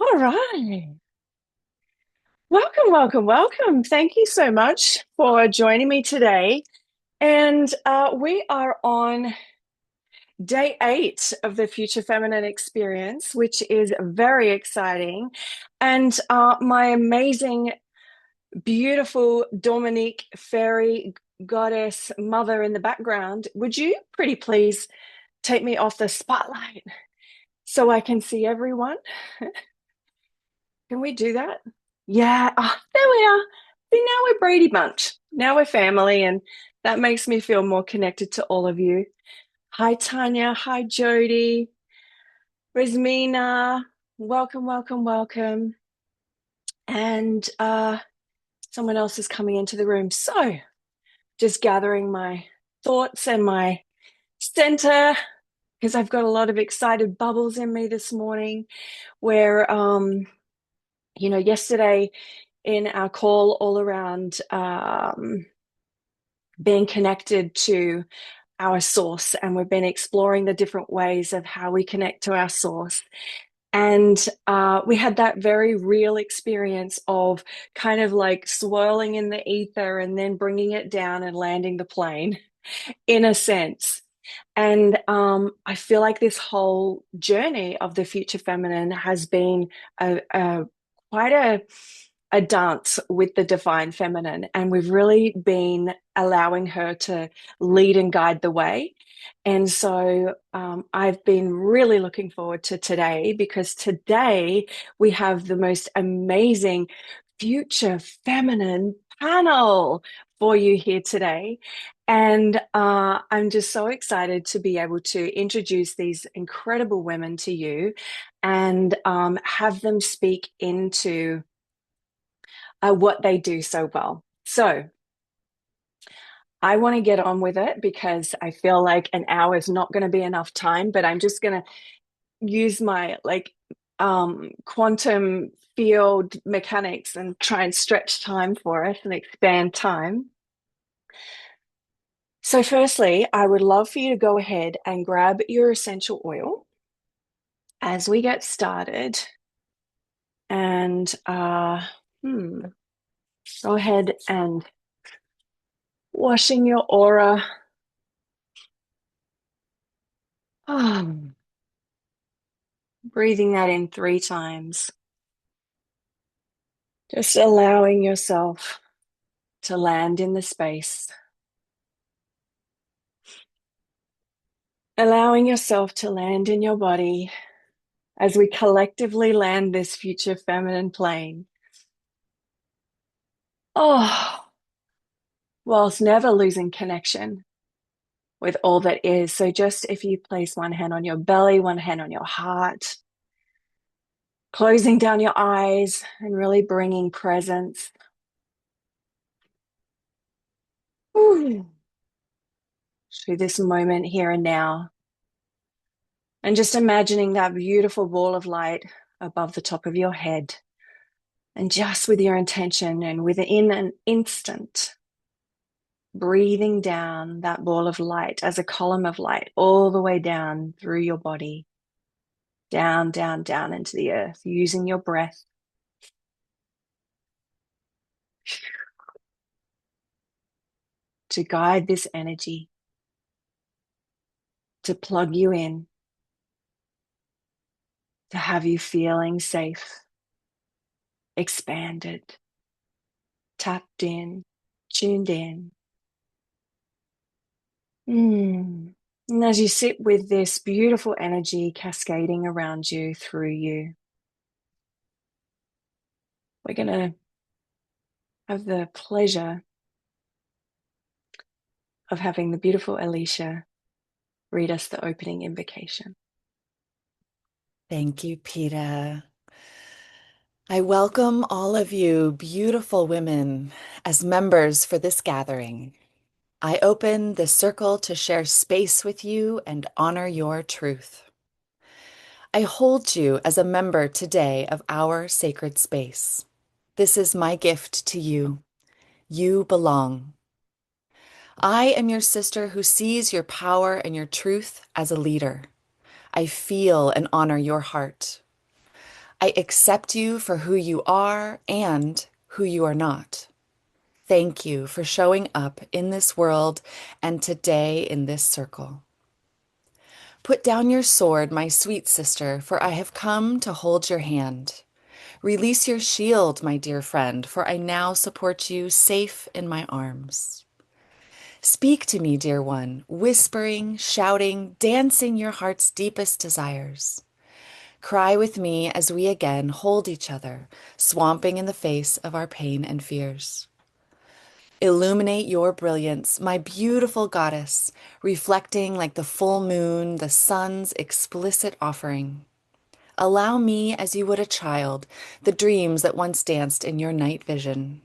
All right. Welcome, welcome, welcome. Thank you so much for joining me today. And we are on day 8 of the Future Feminine Experience, which is very exciting. And my amazing, beautiful Dominique fairy goddess mother in the background, would you pretty please take me off the spotlight so I can see everyone? Can we do that? Yeah. Oh, there we are. See, now we're Brady Bunch. Now we're family, and that makes me feel more connected to all of you. Hi, Tanya. Hi, Jody. Rizmina. Welcome, welcome, welcome. And someone else is coming into the room. So, just gathering my thoughts and my center because I've got a lot of excited bubbles in me this morning. Where, yesterday in our call all around being connected to our source, and we've been exploring the different ways of how we connect to our source. And we had that very real experience of kind of like swirling in the ether and then bringing it down and landing the plane, in a sense. And I feel like this whole journey of the future feminine has been quite a dance with the divine feminine. And we've really been allowing her to lead and guide the way. And so I've been really looking forward to today, because today we have the most amazing future feminine panel for you here today. And I'm just so excited to be able to introduce these incredible women to you and have them speak into what they do so well. So I want to get on with it because I feel like an hour is not going to be enough time, but I'm just going to use my quantum field mechanics and try and stretch time for us and expand time. So firstly, I would love for you to go ahead and grab your essential oil as we get started. And go ahead and washing your aura. Breathing that in 3 times. Just allowing yourself to land in the space. Allowing yourself to land in your body as we collectively land this future feminine plane. Oh, whilst never losing connection with all that is. So just if you place one hand on your belly, one hand on your heart, closing down your eyes and really bringing presence. Ooh, through this moment here and now. And just imagining that beautiful ball of light above the top of your head. And just with your intention and within an instant, breathing down that ball of light as a column of light all the way down through your body, down, down, down into the earth, using your breath to guide this energy, to plug you in, to have you feeling safe, expanded, tapped in, tuned in. And as you sit with this beautiful energy cascading around you, through you, we're going to have the pleasure of having the beautiful Alicia read us the opening invocation. Thank you, Peta. I welcome all of you, beautiful women, as members for this gathering. I open this circle to share space with you and honor your truth. I hold you as a member today of our sacred space. This is my gift to you. You belong. I am your sister who sees your power and your truth as a leader. I feel and honor your heart. I accept you for who you are and who you are not. Thank you for showing up in this world and today in this circle. Put down your sword, my sweet sister, for I have come to hold your hand. Release your shield, my dear friend, for I now support you safe in my arms. Speak to me, dear one, whispering, shouting, dancing your heart's deepest desires. Cry with me as we again hold each other, swamping in the face of our pain and fears. Illuminate your brilliance, my beautiful goddess, reflecting like the full moon, the sun's explicit offering. Allow me, as you would a child, the dreams that once danced in your night vision.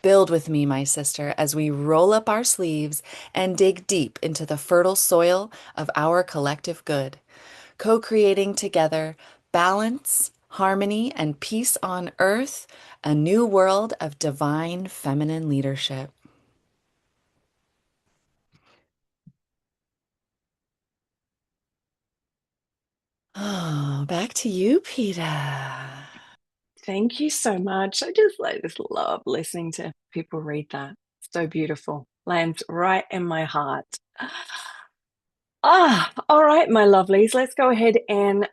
Build with me, my sister, as we roll up our sleeves and dig deep into the fertile soil of our collective good, co-creating together balance, harmony, and peace on earth, a new world of divine feminine leadership. Oh, back to you, Peter. Thank you so much. I just love listening to people read that. So beautiful. Lands right in my heart. All right, my lovelies. Let's go ahead and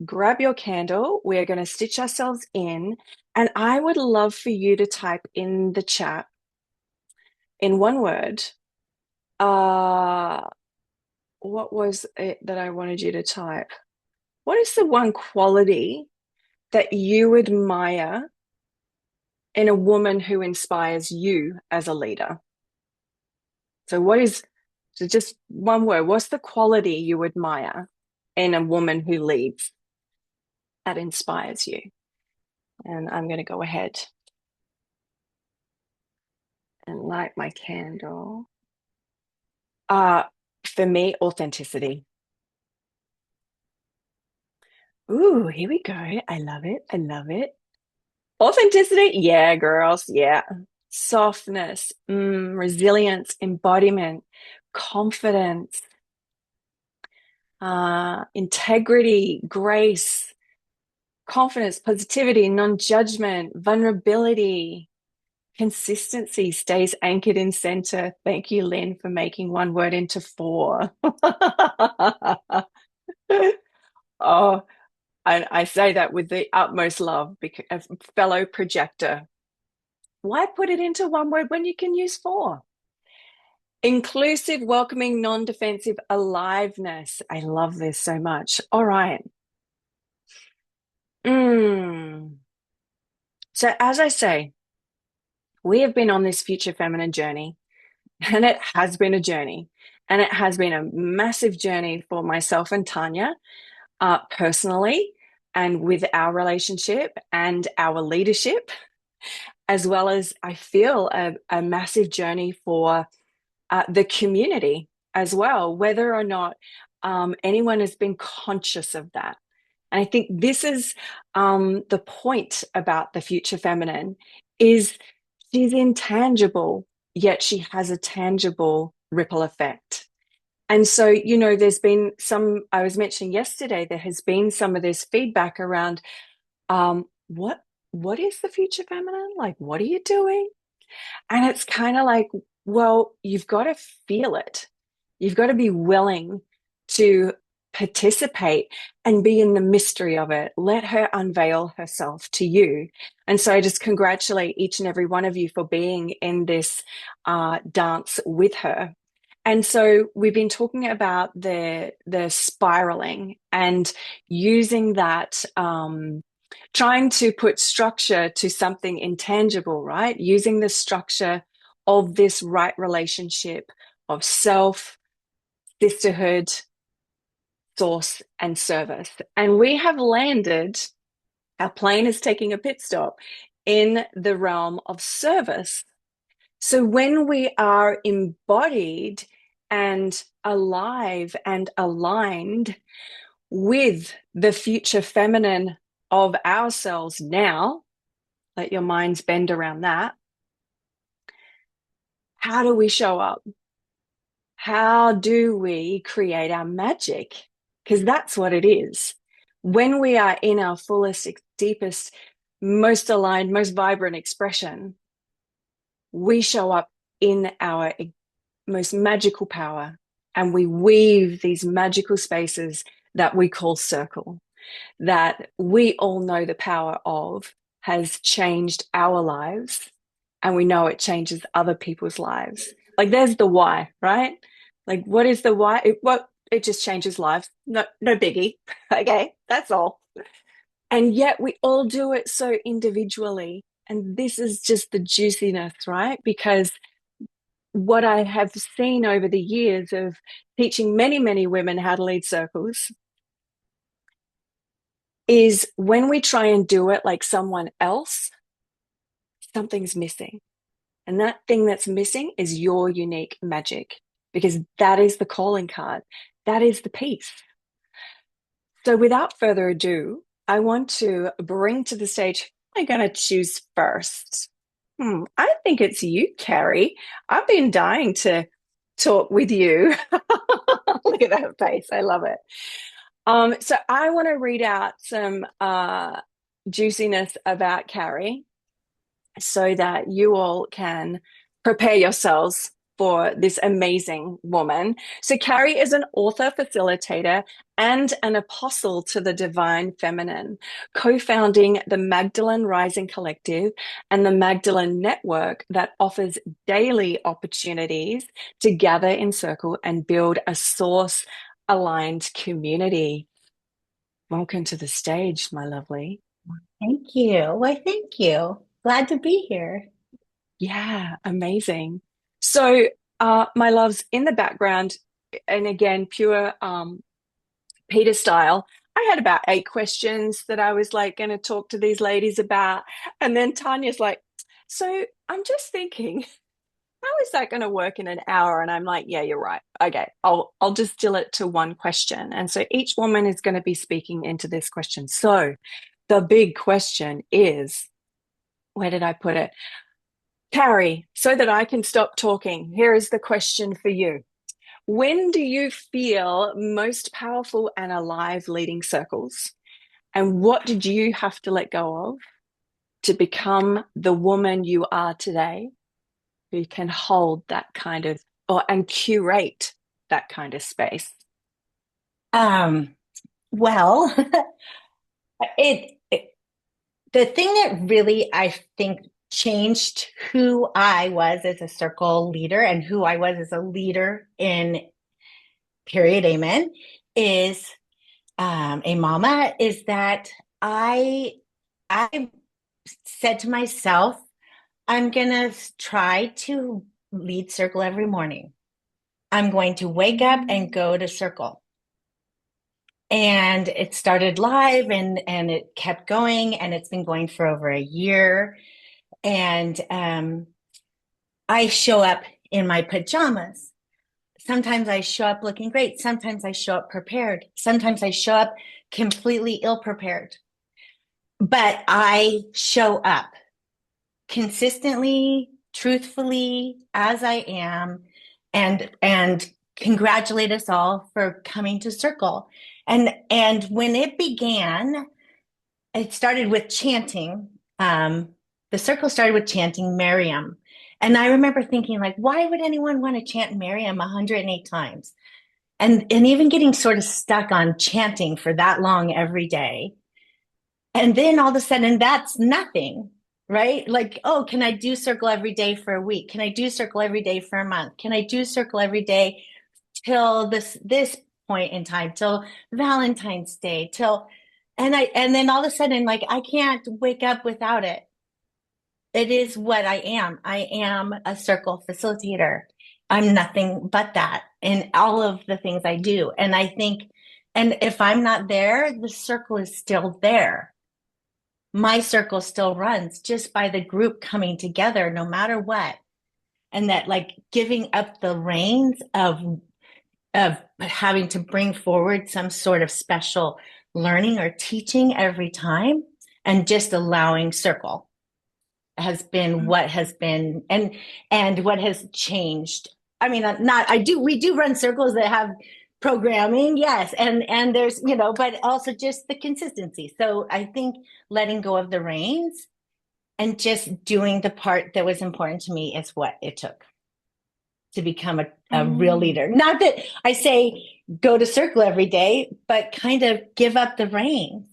grab your candle. We're going to stitch ourselves in, and I would love for you to type in the chat in one word. Uh, what was it that I wanted you to type? What is the one quality that you admire in a woman who inspires you as a leader? So just one word, what's the quality you admire in a woman who leads that inspires you? And I'm going to go ahead and light my candle. Uh, for me, authenticity. Ooh, here we go. I love it. I love it. Authenticity. Yeah, girls. Yeah. Softness, resilience, embodiment, confidence, integrity, grace, confidence, positivity, non-judgment, vulnerability, consistency, stays anchored in center. Thank you, Lynn, for making one word into four. Oh, I say that with the utmost love because as a fellow projector. Why put it into one word when you can use four? Inclusive, welcoming, non-defensive aliveness. I love this so much. All right. So as I say, we have been on this future feminine journey, and it has been a journey. And it has been a massive journey for myself and Tanya, personally, and with our relationship and our leadership, as well as I feel a massive journey for the community as well, whether or not anyone has been conscious of that. And I think this is the point about the future feminine is she's intangible, yet she has a tangible ripple effect. And so, there's been I was mentioning yesterday, there has been some of this feedback around what is the future feminine? Like, what are you doing? And it's kind of like, well, you've got to feel it. You've got to be willing to participate and be in the mystery of it. Let her unveil herself to you. And so I just congratulate each and every one of you for being in this dance with her. And so we've been talking about the spiraling and using that trying to put structure to something intangible, right? Using the structure of this right relationship of self, sisterhood, source, and service. And we have landed, our plane is taking a pit stop in the realm of service. So when we are embodied and alive and aligned with the future feminine of ourselves now, let your minds bend around that. How do we show up? How do we create our magic? Because that's what it is. when we are in our fullest, deepest, most aligned, most vibrant expression, we show up in our most magical power and we weave these magical spaces that we call circle, that we all know the power of has changed our lives and we know it changes other people's lives. Like there's the why, right? Like what is the why? It just changes lives. No biggie. Okay, that's all. And yet we all do it so individually. And this is just the juiciness, right? Because what I have seen over the years of teaching many, many women how to lead circles is when we try and do it like someone else, something's missing. And that thing that's missing is your unique magic, because that is the calling card. That is the piece. So without further ado, I want to bring to the stage, who am I going to choose first? I think it's you, Carrie. I've been dying to talk with you. Look at that face. I love it. So I want to read out some juiciness about Carrie so that you all can prepare yourselves for this amazing woman. So, Carrie is an author, facilitator, and an apostle to the divine feminine, co founding the Magdalene Rising Collective and the Magdalene Network that offers daily opportunities to gather in circle and build a source aligned community. Welcome to the stage, my lovely. Thank you. Why, thank you. Glad to be here. Yeah, amazing. So, my loves, in the background, and again, pure Peter style, I had about 8 questions that I was like going to talk to these ladies about. And then Tanya's like, so I'm just thinking, how is that going to work in an hour? And I'm like, yeah, you're right. Okay, I'll distill it to one question. And so each woman is going to be speaking into this question. So the big question is, where did I put it? Carrie, so that I can stop talking, here is the question for you. When do you feel most powerful and alive leading circles? And what did you have to let go of to become the woman you are today, who can hold that kind of, or and curate that kind of space? Um, well, it the thing that really I think changed who I was as a circle leader and who I was as a leader in period amen is a mama is that I said to myself, I'm gonna try to lead circle every morning. I'm going to wake up and go to circle. And it started live and it kept going and it's been going for over a year. And I show up in my pajamas. Sometimes I show up looking great. Sometimes I show up prepared. Sometimes I show up completely ill prepared. But I show up consistently, truthfully, as I am, and congratulate us all for coming to circle. And when it began, it started with chanting. The circle started with chanting Miriam. And I remember thinking, like, why would anyone want to chant Miriam 108 times? And even getting sort of stuck on chanting for that long every day. And then all of a sudden, that's nothing, right? Like, oh, can I do circle every day for a week? Can I do circle every day for a month? Can I do circle every day till this point in time, till Valentine's Day, till and then all of a sudden, like, I can't wake up without it. It is what I am. I am a circle facilitator. I'm nothing but that in all of the things I do. And I think, and if I'm not there, the circle is still there. My circle still runs just by the group coming together, no matter what. And that, like, giving up the reins of having to bring forward some sort of special learning or teaching every time and just allowing circle has been what has been and what has changed. I mean, not I do we do run circles that have programming, yes. And there's, but also just the consistency. So I think letting go of the reins and just doing the part that was important to me is what it took to become a real Mm. leader. Not that I say go to circle every day, but kind of give up the reins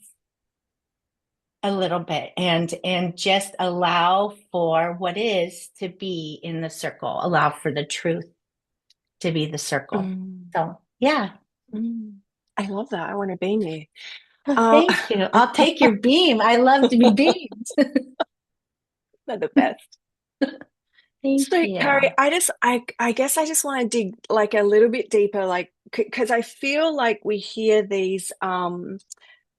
a little bit and just allow for what is to be in the circle, allow for the truth to be the circle. Mm. So yeah. Mm. I love that. I want to be you. Oh, Uh, thank you. I'll take your beam. I love to be beamed. they're the best. Thank So, Carrie, you. I guess I just want to dig like a little bit deeper, like because I feel like we hear these, and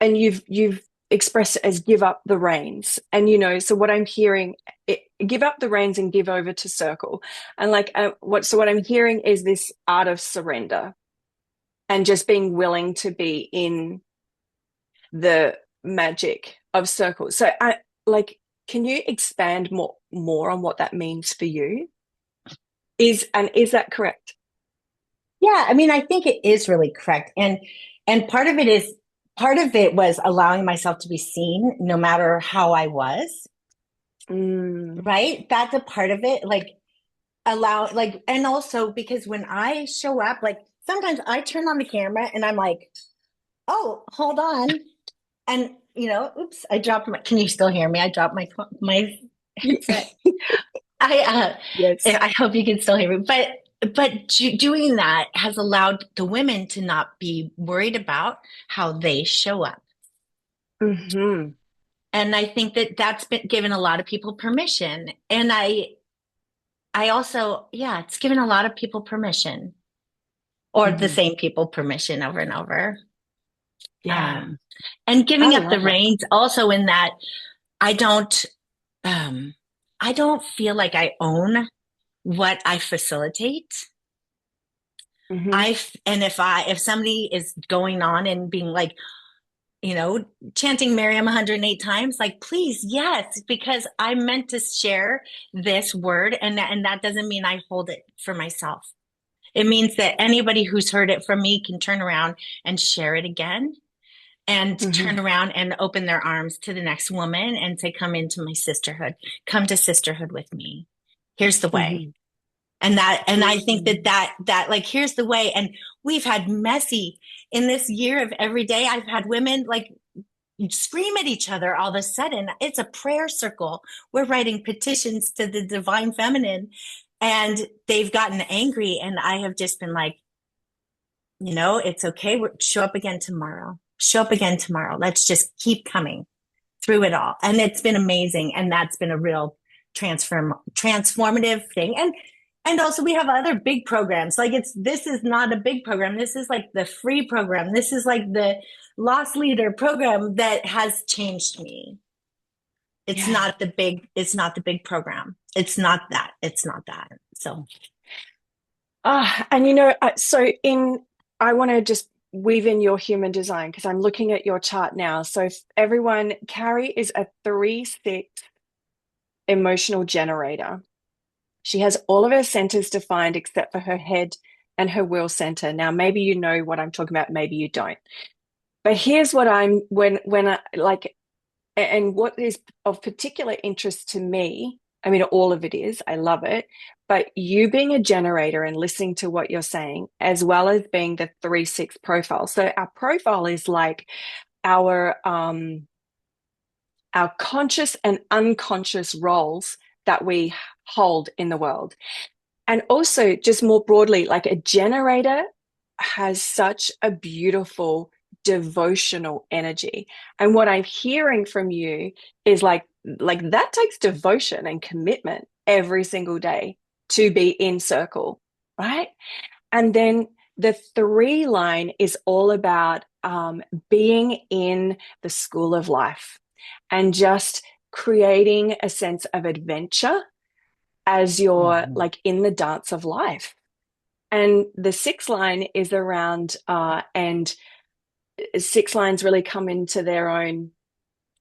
you've expressed it as give up the reins, and so what I'm hearing, give up the reins and give over to circle, and like what I'm hearing is this art of surrender and just being willing to be in the magic of circle. So, I like, can you expand more on what that means for you? Is that correct? Yeah, I mean, I think it is really correct. And part of it was allowing myself to be seen no matter how I was, Mm. right? That's a part of it. Like and also because when I show up, like sometimes I turn on the camera and I'm like, oh, hold on. And oops, I dropped can you still hear me? I dropped my headset. I Yes. I hope you can still hear me. But doing that has allowed the women to not be worried about how they show up. Hmm. And I think that that's been given a lot of people permission. And I also, yeah, it's given a lot of people permission, or the Hmm. same people permission over and over. Yeah, Um, and I giving up the love it. reins also in that I don't um I don't feel like I own what I facilitate. Hmm. And if somebody is going on and being like, you know, chanting Miriam 108 times, like, please, yes, because I meant to share this word, and that doesn't mean I hold it for myself. It means that anybody who's heard it from me can turn around and share it again, and Hmm. turn around and open their arms to the next woman and say, come into my sisterhood, come to sisterhood with me. Here's the way. Hmm. And I think Mm. that like, here's the way. And we've had messy in this year of every day. I've had women like scream at each other all of a sudden. It's a prayer circle. We're writing petitions to the divine feminine, and they've gotten angry. And I have just been like, it's okay. Show up again tomorrow. Show up again tomorrow. Let's just keep coming through it all. And it's been amazing. And that's been a real transformative thing. And also we have other big programs. Like this is not a big program. This is like the free program. This is like the Lost Leader program that has changed me. Yeah. It's not the big program. It's not that. It's not that. So And so I want to just weave in your human design because I'm looking at your chart now. So if everyone, Carrie is a 3/6 emotional generator. She has all of her centers defined except for her head and her will center. Now, maybe you know what I'm talking about, maybe you don't. But here's what I'm when I like, and what is of particular interest to me. I mean, all of it is, I love it. But you being a generator and listening to what you're saying, as well as being the 3/6 profile. So our profile is like our our conscious and unconscious roles that we hold in the world. And also, just more broadly, like a generator has such a beautiful devotional energy. And what I'm hearing from you is like that takes devotion and commitment every single day to be in circle, right? And then the 3 line is all about being in the school of life and just creating a sense of adventure as you're mhm. like in the dance of life. And the 6 line is around, and 6 lines really come into their own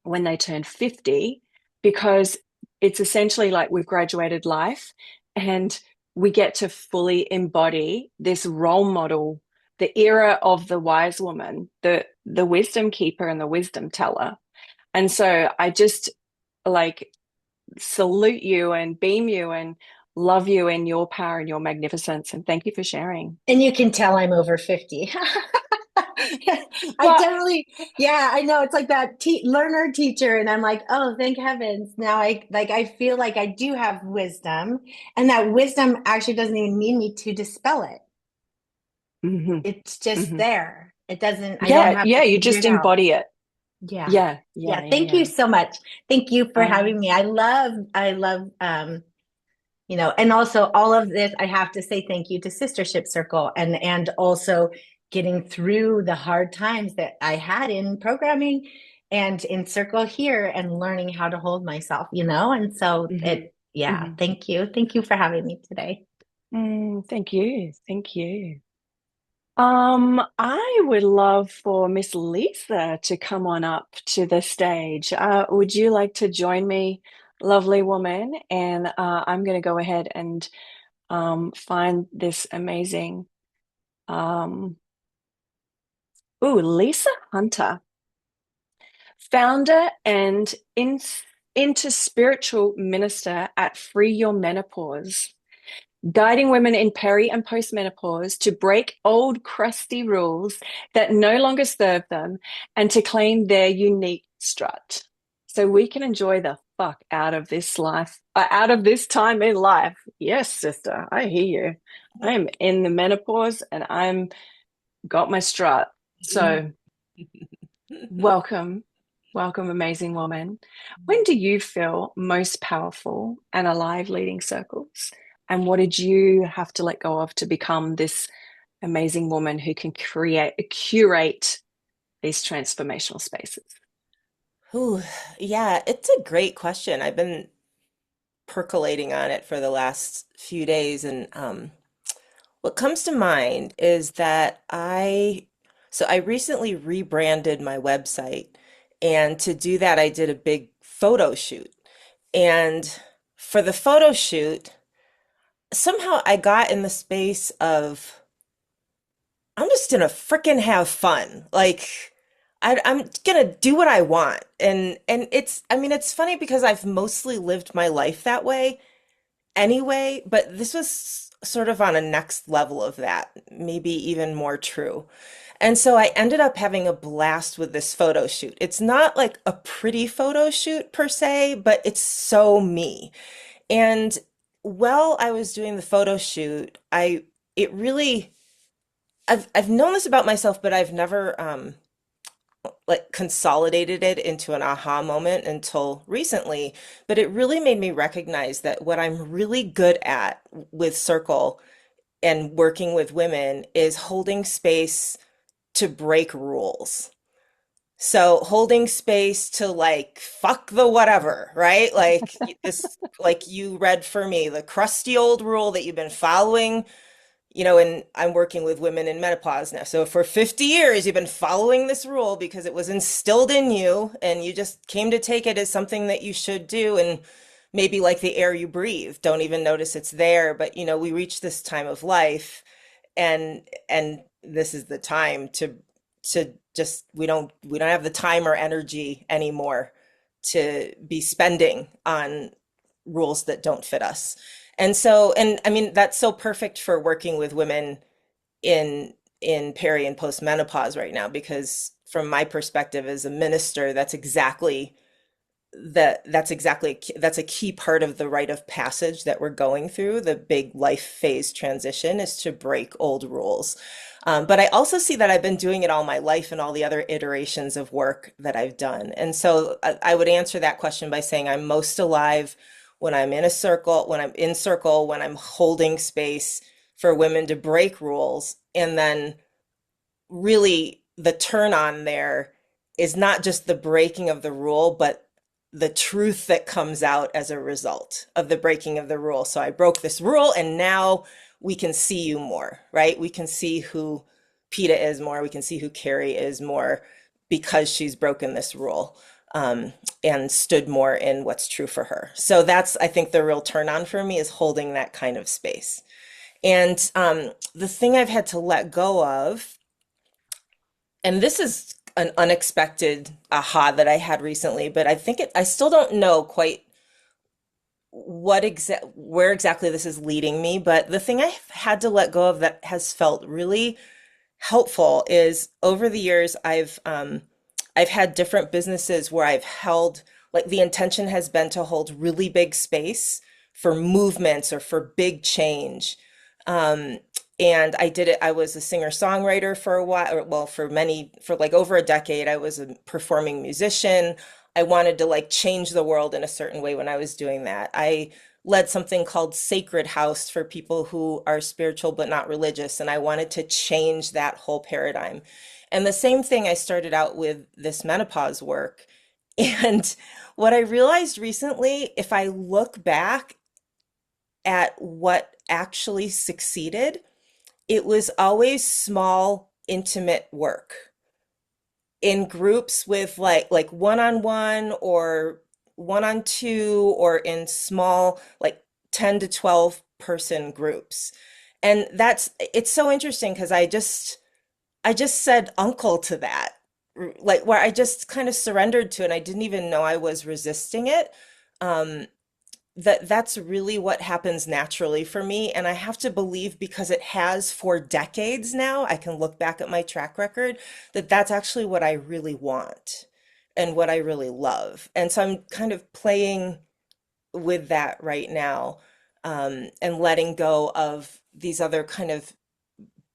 when they turn 50, because it's essentially like we've graduated life and we get to fully embody this role model the era of the wise woman, the wisdom keeper and the wisdom teller. And so I just like salute you and beam you and love you in your power and your magnificence. And thank you for sharing. And you can tell I'm over 50. I Well, definitely, yeah, I know. It's like that learner teacher. And I'm like, oh, thank heavens. Now I feel like I do have wisdom. And that wisdom actually doesn't even need me to dispel it. mhm, It's just mhm. there. It doesn't, I don't Yeah, have to yeah, you figure just it out. embody it. Yeah. Yeah, yeah, Yeah. yeah, Thank you yeah. so much. Thank you for Um, having me. I love, and also all of this, I have to say thank you to Sistership Circle and also getting through the hard times that I had in programming and in Circle here and learning how to hold myself, and so mhm, yeah, mhm. thank you. Thank you for having me today. Thank you. Thank you. I would love for Miss Lisa to come on up to the stage. Would you like to join me, lovely woman? And I'm going to go ahead and find this amazing. Um, Lisa Hunter, founder and into spiritual minister at Free Your Menopause, guiding women in peri and postmenopause to break old crusty rules that no longer serve them and to claim their unique strut. So we can enjoy the fuck out of this life, out of this time in life. Yes, sister, I hear you. I'm in the menopause and I'm got my strut. So welcome, welcome, amazing woman. When do you feel most powerful and alive leading circles? And what did you have to let go of to become this amazing woman who can curate these transformational spaces? Ooh, yeah, it's a great question. I've been percolating on it for the last few days, and what comes to mind is that I recently rebranded my website, and to do that, I did a big photo shoot. And for the photo shoot, somehow I got in the space of I'm just gonna frickin' have fun. Like I'm gonna do what I want. And I mean it's funny because I've mostly lived my life that way anyway, but this was sort of on a next level of that, maybe even more true. And so I ended up having a blast with this photo shoot. It's not like a pretty photo shoot per se, but it's so me. And while I was doing the photo shoot, it really I've known this about myself, but I've never like consolidated it into an aha moment until recently. But it really made me recognize that what I'm really good at with Circle and working with women is holding space to break rules. So holding space to like fuck the whatever, right? Like this, like you read for me, the crusty old rule that you've been following, and I'm working with women in menopause now. So for 50 years, you've been following this rule because it was instilled in you and you just came to take it as something that you should do. And maybe like the air you breathe, don't even notice it's there. But, we reach this time of life and this is the time to just, we don't have the time or energy anymore to be spending on rules that don't fit us. And so, and I mean, that's so perfect for working with women in peri and postmenopause right now, because from my perspective as a minister, that's a key part of the rite of passage that we're going through. The big life phase transition is to break old rules. But I also see that I've been doing it all my life and all the other iterations of work that I've done. And so I would answer that question by saying I'm most alive when I'm in a circle, when I'm holding space for women to break rules. And then really the turn on there is not just the breaking of the rule, but the truth that comes out as a result of the breaking of the rule. So I broke this rule and now we can see you more, right? We can see who PETA is more. We can see who Carrie is more because she's broken this rule and stood more in what's true for her. So that's, I think, the real turn on for me is holding that kind of space. And the thing I've had to let go of, and this is an unexpected aha that I had recently, but I still don't know quite where exactly this is leading me. But the thing I've had to let go of that has felt really helpful is over the years I've had different businesses where I've held, like, the intention has been to hold really big space for movements or for big change. Um, and I did it. I was a singer-songwriter for a while, or, well, for like over a decade. I was a performing musician. I wanted to like change the world in a certain way when I was doing that. I led something called Sacred House for people who are spiritual but not religious, and I wanted to change that whole paradigm. And the same thing, I started out with this menopause work. And what I realized recently, if I look back at what actually succeeded, it was always small, intimate work in groups with like one-on-one or one-on-two, or in small, like 10 to 12 person groups. And it's so interesting because I just said uncle to that, like, where I just kind of surrendered to it, and I didn't even know I was resisting it. Um, that's really what happens naturally for me. And I have to believe, because it has for decades now, I can look back at my track record, that that's actually what I really want and what I really love. And so I'm kind of playing with that right now, and letting go of these other kind of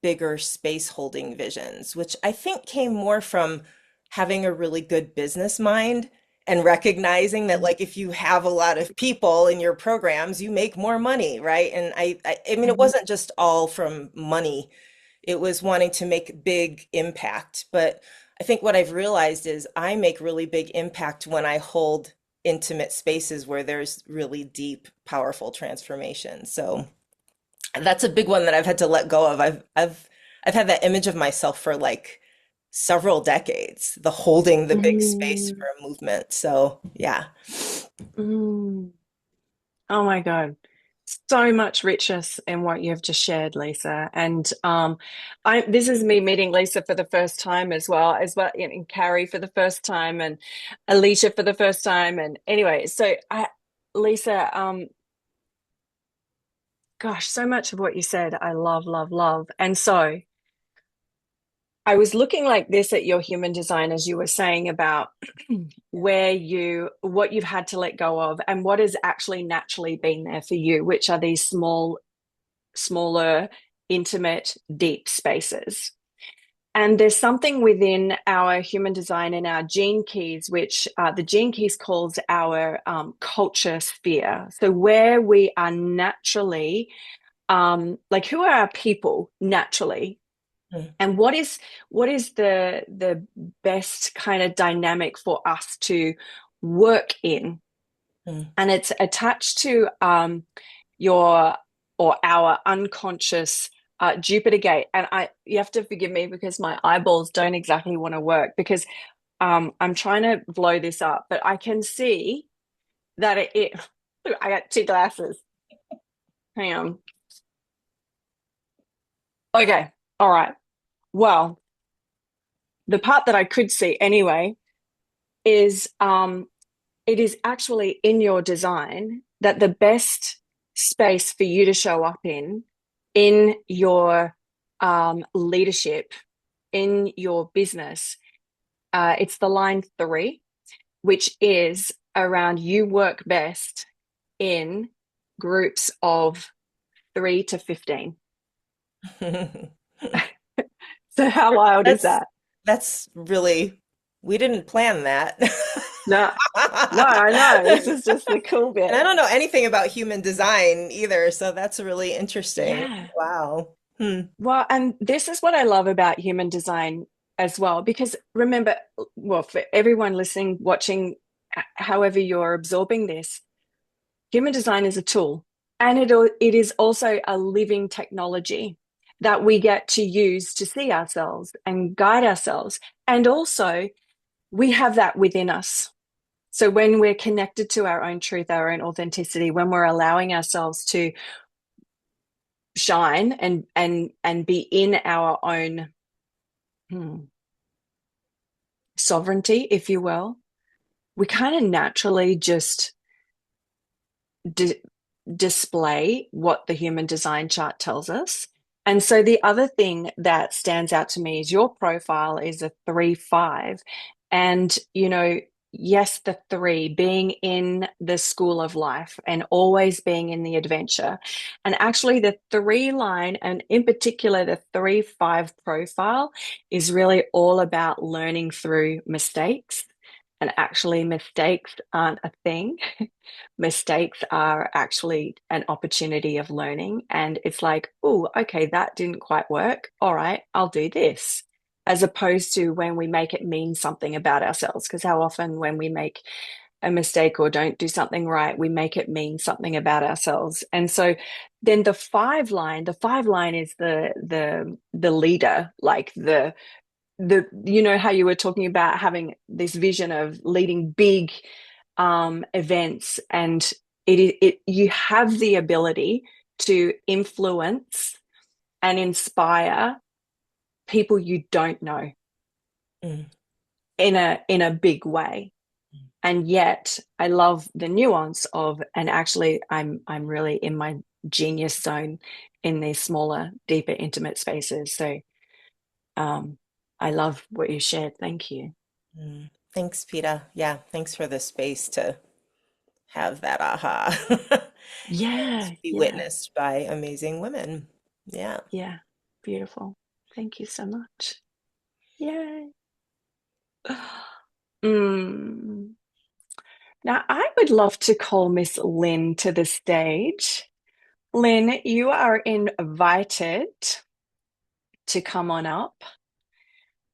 bigger space holding visions, which I think came more from having a really good business mind and recognizing that, like, if you have a lot of people in your programs, you make more money, right? And I mean, it Mhm. wasn't just all from money. It was wanting to make big impact. But I think what I've realized is I make really big impact when I hold intimate spaces where there's really deep, powerful transformation. So that's a big one that I've had to let go of. I've had that image of myself for like several decades, the holding the big space for Mm, a movement. So yeah. mm. Oh my God. So much richness in what you've just shared, Lisa. And this is me meeting Lisa for the first time as well, and Carrie for the first time, and Alicia for the first time. And anyway, Lisa, gosh, so much of what you said, I love, love, love. And so I was looking like this at your human design as you were saying about what you've had to let go of and what has actually naturally been there for you, which are these smaller, intimate, deep spaces. And there's something within our human design and our gene keys, which the gene keys calls our culture sphere. So where we are naturally, like, who are our people naturally? Mm, And what is the best kind of dynamic for us to work in? mm. And it's attached to your or our unconscious Jupiter gate. And you have to forgive me because my eyeballs don't exactly want to work because I'm trying to blow this up, but I can see that look, I got two glasses. Hang on. Okay. All right. Well, the part that I could see anyway is it is actually in your design that the best space for you to show up in your leadership, in your business, it's the line 3, which is around you work best in groups of 3 to 15. So how wild is That's that? that's really, we didn't plan that. No, no, I know. This is just the cool And I bit. don't know anything about human design either, so that's really interesting. Yeah. Wow. Hmm. Well, and this is what I love about human design as well, because remember, well, for everyone listening, watching, however you're absorbing this, human design is a tool, and it is also a living technology that we get to use to see ourselves and guide ourselves. And also, we have that within us. So when we're connected to our own truth, our own authenticity, when we're allowing ourselves to shine and be in our own sovereignty, if you will, we kind of naturally just display what the human design chart tells us. And so the other thing that stands out to me is your profile is a 3-5. And, you know, yes, the 3 being in the school of life and always being in the adventure. And actually, the 3 line, and in particular, the 3-5 profile, is really all about learning through mistakes. And actually, mistakes aren't a thing. Mistakes are actually an opportunity of learning. And it's like, oh, okay, that didn't quite work. All right, I'll do this. As opposed to when we make it mean something about ourselves. Because how often when we make a mistake or don't do something right, we make it mean something about ourselves. And so then the 5 line, is the leader, like the you know how you were talking about having this vision of leading big events, and it you have the ability to influence and inspire people you don't know Mm. in a big way. And yet I love the nuance of, and actually I'm really in my genius zone in these smaller, deeper, intimate spaces. So I love what you shared. Thank you. Mm. Thanks, Peta. Yeah, thanks for the space to have that aha. Yeah, To be yeah, witnessed by amazing women. Yeah. yeah. Beautiful. Thank you so much. Yay. Mm. Now, I would love to call Miss Lynn to the stage. Lynn, you are invited to come on up,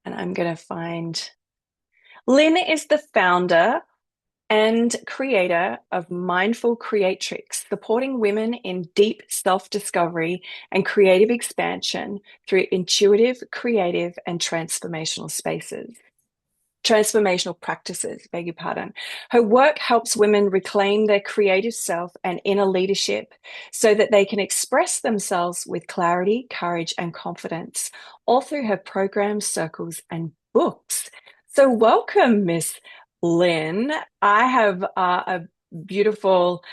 and I'm going to find Lynn is the founder and creator of Mindful Creatrix, supporting women in deep self-discovery and creative expansion through intuitive, creative, and transformational practices, beg your pardon. Her work helps women reclaim their creative self and inner leadership so that they can express themselves with clarity, courage, and confidence, all through her programs, circles, and books. So welcome, Miss Lynn. I have a beautiful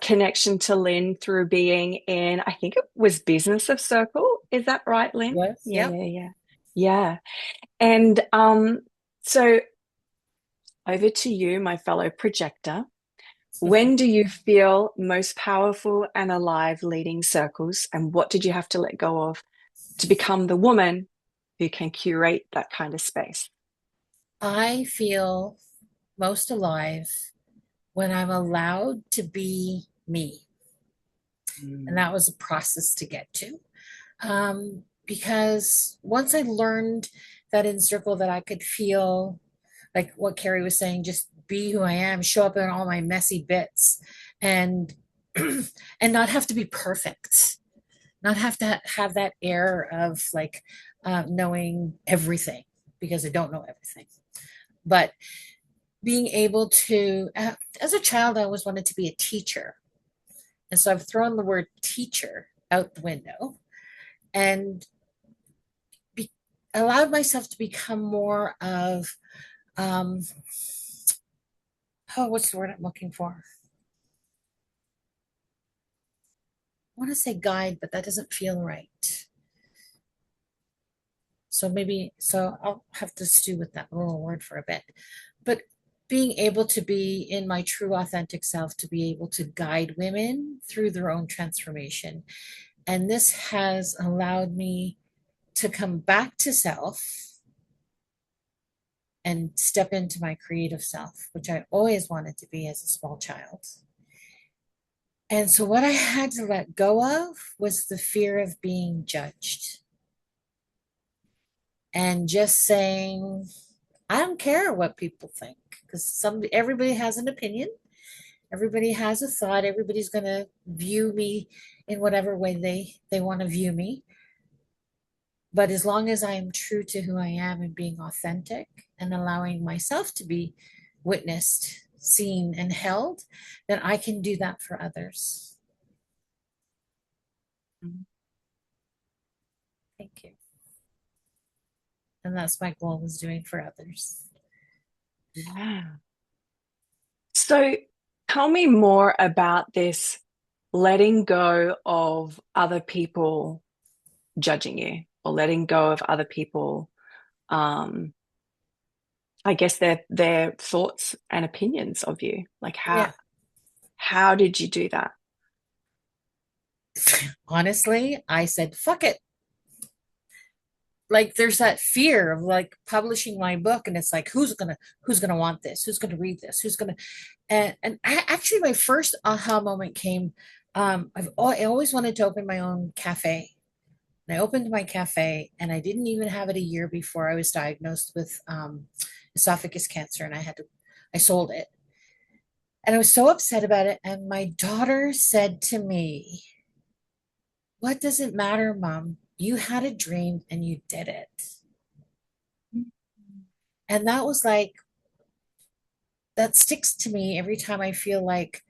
connection to Lynn through being in, I think it was Business of Circle. Is that right, Lynn? Yes, Yeah, yep. yeah, yeah. Yeah. And so over to you, my fellow projector. When do you feel most powerful and alive leading circles? And what did you have to let go of to become the woman who can curate that kind of space? I feel most alive when I'm allowed to be me. And that was a process to get to. Because once I learned that in circle that I could feel like what Carrie was saying, just be who I am, show up in all my messy bits and and not have to be perfect, not have to have that air of like knowing everything because I don't know everything. But being able to, as a child, I always wanted to be a teacher. And so I've thrown the word teacher out the window and be, allowed myself to become more of, um, oh, what's the word I'm looking for? I want to say guide, but that doesn't feel right. So I'll have to stew with that little word for a bit. But being able to be in my true authentic self, to be able to guide women through their own transformation. And this has allowed me to come back to self and step into my creative self, which I always wanted to be as a small child. And so, what I had to let go of was the fear of being judged and just saying, I don't care what people think because everybody has an opinion, everybody has a thought, everybody's going to view me in whatever way they want to view me. But as long as I am true to who I am and being authentic and allowing myself to be witnessed, seen, and held, then I can do that for others. Thank you. And that's my goal, is doing for others. Yeah. So tell me more about this letting go of other people judging you, or letting go of other people, I guess their thoughts and opinions of you. Like Yeah. how did you do that? Honestly, I said, fuck it. Like there's that fear of like publishing my book, and it's like, who's gonna want this? Who's gonna read this? Who's gonna actually my first aha moment came. I always wanted to open my own cafe. And I opened my cafe, and I didn't even have it a year before I was diagnosed with esophagus cancer, and I sold it. And I was so upset about it. And my daughter said to me, "What does it matter, Mom? You had a dream and you did it." And that was like, that sticks to me every time I feel like,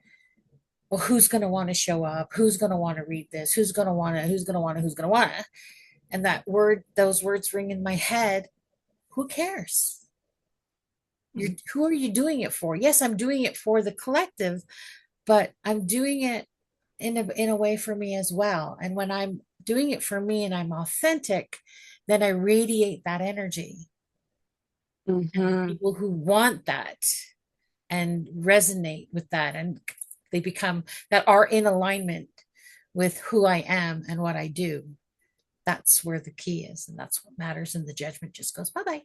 well, who's going to want to show up? Who's going to want to read this? Who's going to want to? And those words ring in my head. Who cares? Who are you doing it for? Yes, I'm doing it for the collective, but I'm doing it in a way for me as well. And when I'm doing it for me and I'm authentic, then I radiate that energy. Mm-hmm. People who want that and resonate with that, and they become that are in alignment with who I am and what I do. That's where the key is, and that's what matters. And the judgment just goes bye-bye.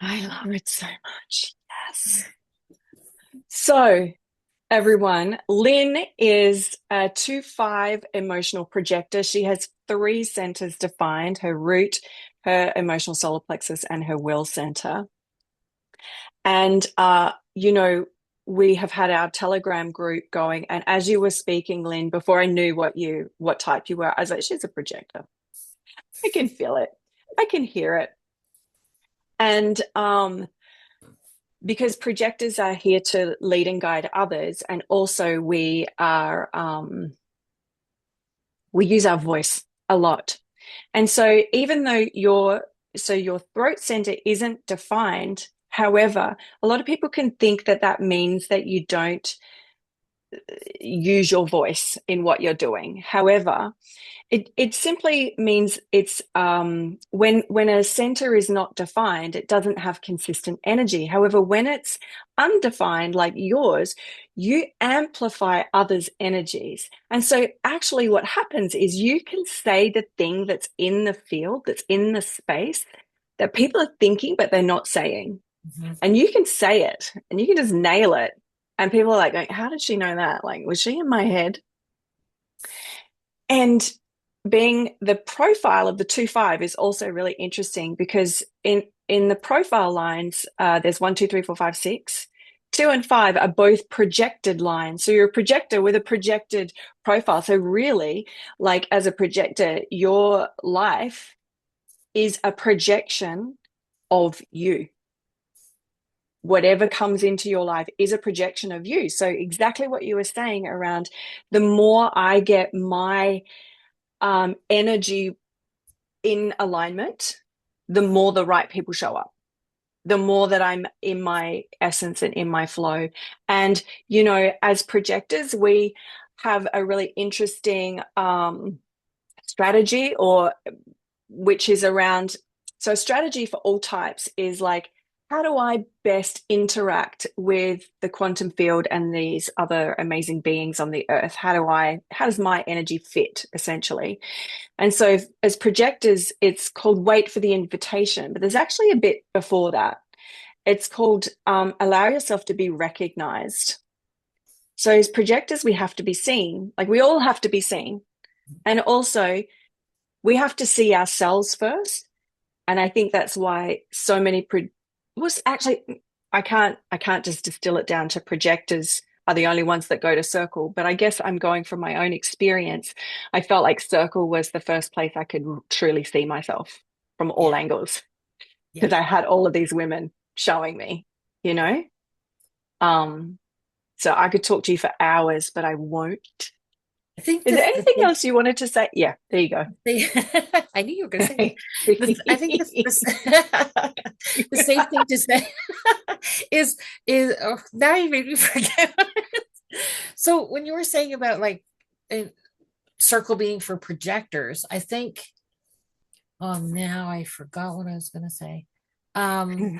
I love it so much. Yes. So, everyone, Lynn is a 2-5 emotional projector. She has 3 centers defined: her root, her emotional solar plexus, and her will center. And, we have had our Telegram group going. And as you were speaking, Lynn, before I knew what type you were, I was like, she's a projector. I can feel it. I can hear it. And because projectors are here to lead and guide others, and also we use our voice a lot. And so even though your throat center isn't defined, however, a lot of people can think that means that you don't use your voice in what you're doing. However, it simply means it's when a center is not defined, it doesn't have consistent energy. However, when it's undefined, like yours, you amplify others' energies. And so actually what happens is you can say the thing that's in the field, that's in the space, that people are thinking, but they're not saying. Mm-hmm. And you can say it and you can just nail it. And people are like, how did she know that? Like, was she in my head? And being the profile of the 2-5 is also really interesting, because in the profile lines, there's 1, 2, 3, 4, 5, 6. 2 and 5 are both projected lines. So you're a projector with a projected profile. So really, like as a projector, your life is a projection of you. Whatever comes into your life is a projection of you. So exactly what you were saying around, the more I get my energy in alignment, the more the right people show up, the more that I'm in my essence and in my flow. And, as projectors, we have a really interesting strategy, which is around, so strategy for all types is like, how do I best interact with the quantum field and these other amazing beings on the earth? How does my energy fit, essentially? And so as projectors, it's called wait for the invitation, but there's actually a bit before that. It's called allow yourself to be recognized. So as projectors, we have to be seen. Like we all have to be seen. And also we have to see ourselves first. And I think that's why so many I can't just distill it down to projectors are the only ones that go to circle, but I guess I'm going from my own experience. I felt like circle was the first place I could truly see myself from all angles, because I had all of these women showing me, so I could talk to you for hours, but I won't. I think Is there the anything safe else you wanted to say? Yeah, there you go. I knew you were going to say that. I think the safe thing to say is oh, now you made me forget. So when you were saying about like a circle being for projectors, I think, oh, now I forgot what I was going to say. Um,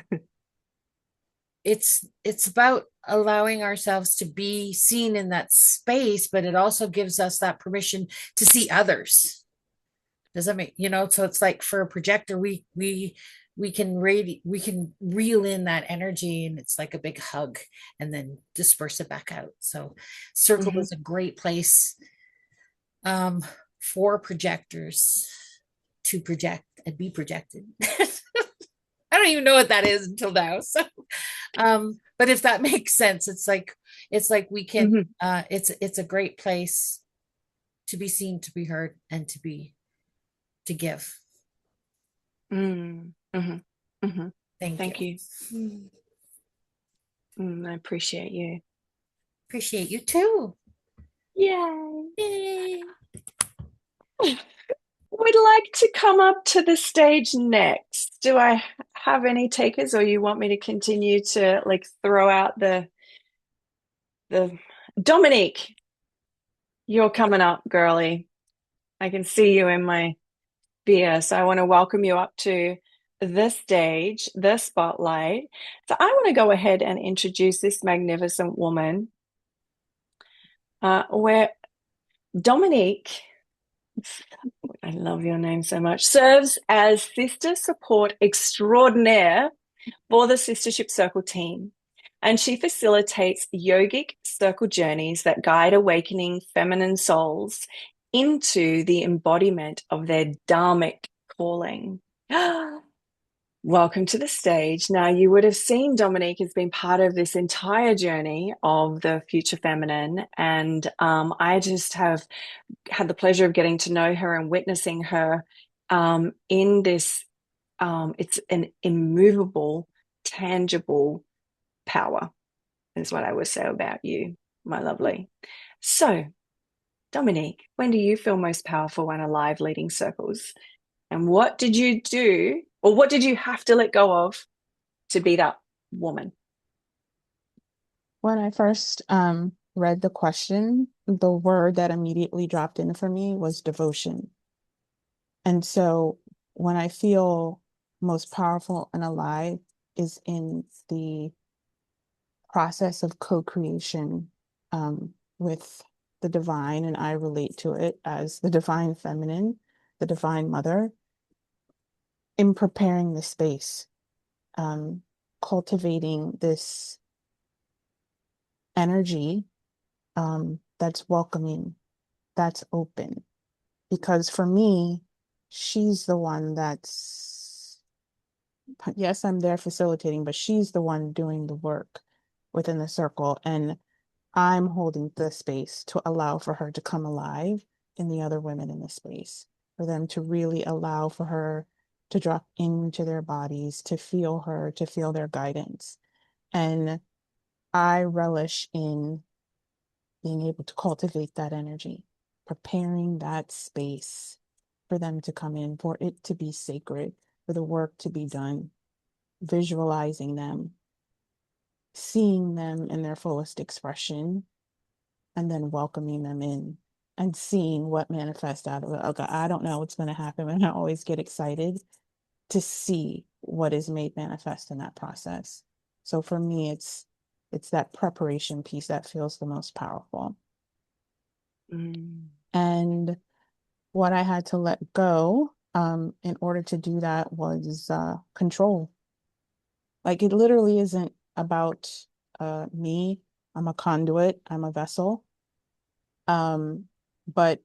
it's about allowing ourselves to be seen in that space, but it also gives us that permission to see others. Does that make, so it's like for a projector, we can reel in that energy, and it's like a big hug, and then disperse it back out. So circle Mhm. is a great place um for projectors to project and be projected. I don't even know what that is until now. So but if that makes sense, it's like we can Mhm. it's a great place to be seen, to be heard, and to give. Mm. Mhm. Mhm. Thank you. Thank you. I appreciate you. Appreciate you too. Yay. Yay. Would like to come up to the stage next. Do I have any takers, or you want me to continue to like throw out the Dominique, you're coming up, girly. I can see you in my sphere. So I want to welcome you up to the stage, the spotlight. So I want to go ahead and introduce this magnificent woman, where Dominique, I love your name so much, serves as sister support extraordinaire for the Sistership Circle team. And she facilitates yogic circle journeys that guide awakening feminine souls into the embodiment of their dharmic calling. Welcome to the stage. Now, you would have seen Dominique has been part of this entire journey of the future feminine. And I just have had the pleasure of getting to know her and witnessing her in this. It's an immovable, tangible power, is what I would say about you, my lovely. So, Dominique, when do you feel most powerful when alive leading circles? And what did you do, or what did you have to let go of to be that woman? When I first read the question, the word that immediately dropped in for me was devotion. And so when I feel most powerful and alive is in the process of co-creation with the divine, and I relate to it as the divine feminine, the divine mother, in preparing the space, cultivating this energy that's welcoming, that's open. Because for me, she's the one that's, yes, I'm there facilitating, but she's the one doing the work within the circle. And I'm holding the space to allow for her to come alive in the other women in the space, for them to really allow for her to drop into their bodies, to feel her, to feel their guidance. And I relish in being able to cultivate that energy, preparing that space for them to come in, for it to be sacred, for the work to be done, visualizing them, seeing them in their fullest expression, and then welcoming them in and seeing what manifests out of it. Okay, I don't know what's going to happen, and I always get excited to see what is made manifest in that process. So for me, it's that preparation piece that feels the most powerful. Mm. And what I had to let go in order to do that was control. Like it literally isn't about me. I'm a conduit, I'm a vessel. But,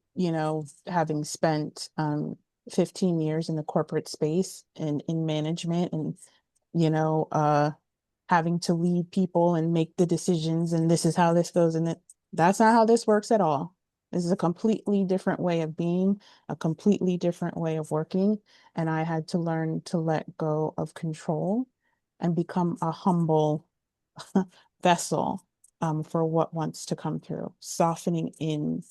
having spent 15 years in the corporate space and in management and, you know, uh, having to lead people and make the decisions, and this is how this goes, and that's not how this works at all. This is a completely different way of being, a completely different way of working. And I had to learn to let go of control and become a humble vessel for what wants to come through, softening in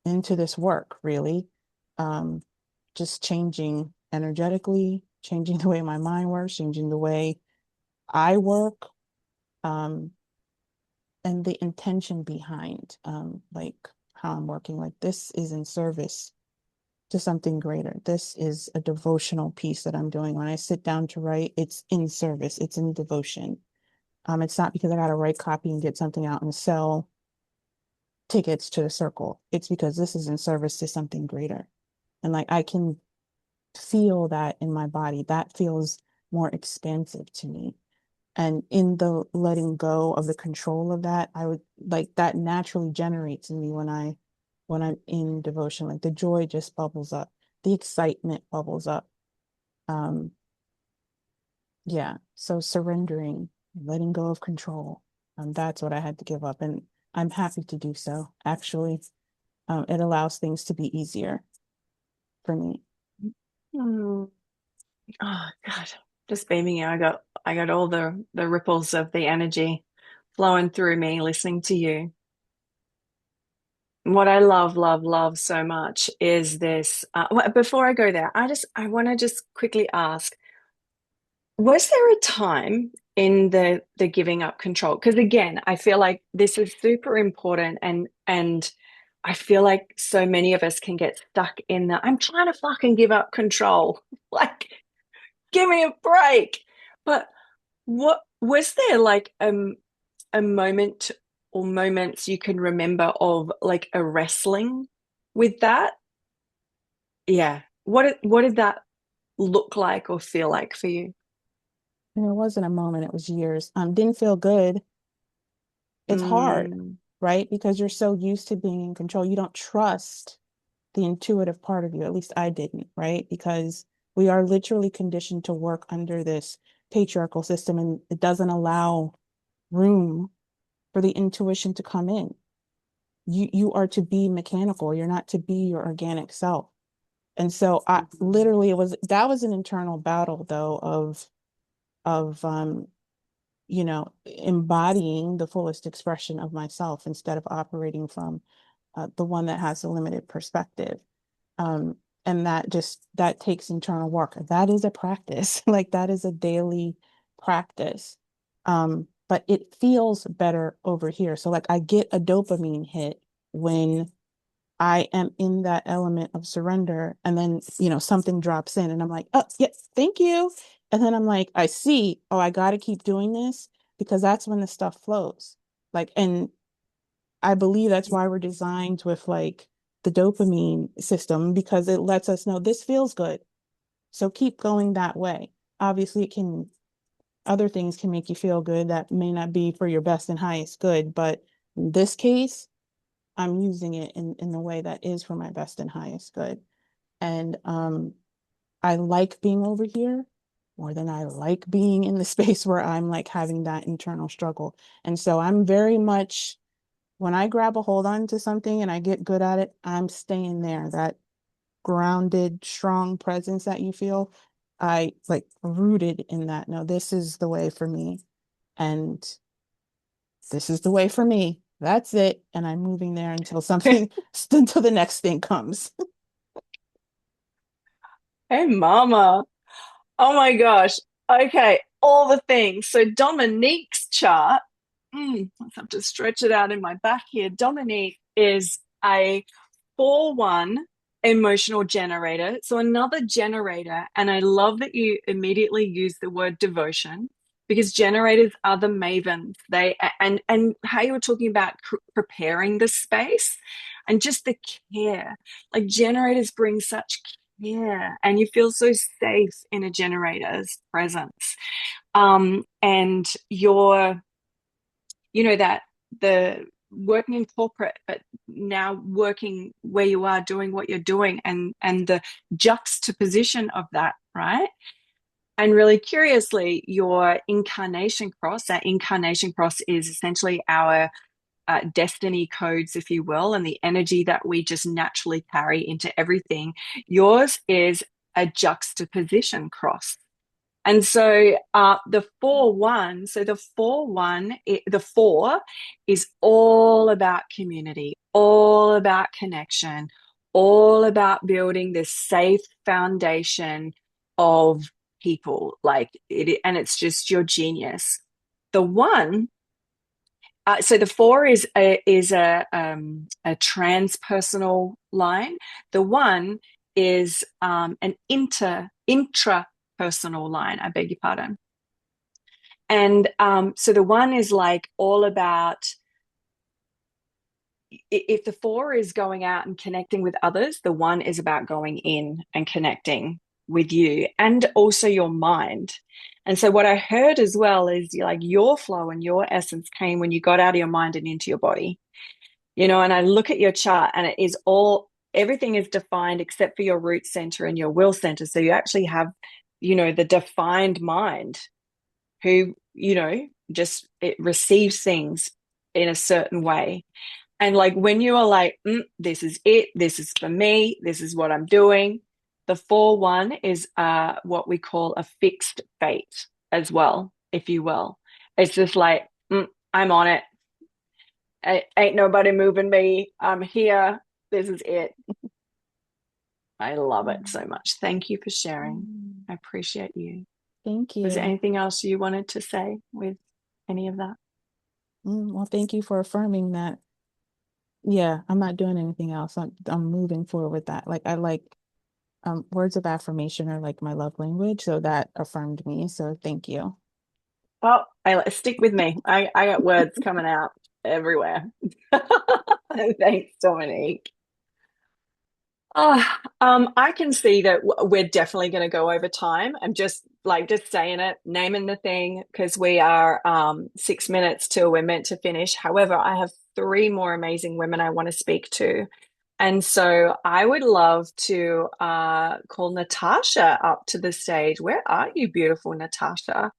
into this work, really. Just changing energetically, changing the way my mind works, changing the way I work, and the intention behind like how I'm working. Like, this is in service to something greater. This is a devotional piece that I'm doing. When I sit down to write, it's in service, it's in devotion. It's not because I got to write copy and get something out and sell tickets to the circle. It's because this is in service to something greater. And like, I can feel that in my body. That feels more expansive to me. And in the letting go of the control of that, I would like that naturally generates in me when I'm in devotion. Like, the joy just bubbles up, the excitement bubbles up. Um, yeah. So surrendering, letting go of control. That's what I had to give up. And I'm happy to do so. Actually, it allows things to be easier for me. Mm. Oh God, just beaming out. I got all the ripples of the energy flowing through me listening to you. What I love, love, love so much is this. Before I go there, I want to just quickly ask, was there a time in the giving up control? Because again, I feel like this is super important, and I feel like so many of us can get stuck in the I'm trying to fucking give up control. Like, give me a break. But what was there, like a moment or moments you can remember of like a wrestling with that? Yeah. What did that look like or feel like for you? And it wasn't a moment, it was years. Didn't feel good. It's hard, Mm, right? Because you're so used to being in control. You don't trust the intuitive part of you. At least I didn't, right? Because we are literally conditioned to work under this patriarchal system, and it doesn't allow room for the intuition to come in. You are to be mechanical. You're not to be your organic self. And so I literally, that was an internal battle though of embodying the fullest expression of myself instead of operating from the one that has a limited perspective. Um, and that takes internal work. That is a practice. Like, that is a daily practice. But it feels better over here. So like, I get a dopamine hit when I am in that element of surrender, and then, something drops in and I'm like, oh, yeah, thank you. And then I'm like, I see, oh, I got to keep doing this, because that's when the stuff flows. Like, and I believe that's why we're designed with like the dopamine system, because it lets us know this feels good. So keep going that way. Obviously, other things can make you feel good that may not be for your best and highest good. But in this case, I'm using it in the way that is for my best and highest good. And I like being over here more than I like being in the space where I'm like having that internal struggle. And so I'm very much, when I grab a hold on to something and I get good at it, I'm staying there. That grounded, strong presence that you feel, I like rooted in that. No, this is the way for me. And this is the way for me. That's it. And I'm moving there until until the next thing comes. hey, mama. Oh my gosh. Okay, all the things. So Dominique's chart, let's have to stretch it out in my back here. Dominique is a 4-1 emotional generator. So another generator. And I love that you immediately use the word devotion, because generators are the mavens. And how you were talking about preparing the space and just the care. Like, generators bring such care, and you feel so safe in a generator's presence. And that the working in corporate, but now working where you are doing what you're doing, and the juxtaposition of that, right? And really curiously, your incarnation cross, that incarnation cross is essentially our destiny codes, if you will, and the energy that we just naturally carry into everything. Yours is a juxtaposition cross. And so the 4-1, so the 4-1, the 4 is all about community, all about connection, all about building this safe foundation of people, like it, and it's just your genius. The 1, so the 4 is a transpersonal line. The 1 is an intrapersonal line. I beg your pardon. And so the 1 is like all about, if the 4 is going out and connecting with others, the 1 is about going in and connecting with you and also your mind. And so what I heard as well is like your flow and your essence came when you got out of your mind and into your body. And I look at your chart and it is everything is defined except for your root center and your will center. So you actually have, the defined mind who, just it receives things in a certain way. And like when you are like, this is it, this is for me, this is what I'm doing. The 4-1 is what we call a fixed fate as well, if you will. It's just like, I'm on it. Ain't nobody moving me. I'm here. This is it. I love it so much. Thank you for sharing. I appreciate you. Thank you. Was there anything else you wanted to say with any of that? Well, thank you for affirming that. Yeah, I'm not doing anything else. I'm moving forward with that. Like I like words of affirmation are like my love language, so that affirmed me. So thank you. Oh, stick with me. I got words coming out everywhere. Thanks, Dominique. I can see that we're definitely going to go over time. I'm just saying it, naming the thing, because we are 6 minutes till we're meant to finish. However, I have 3 more amazing women I want to speak to. And so I would love to call Natasha up to the stage. Where are you, beautiful Natasha?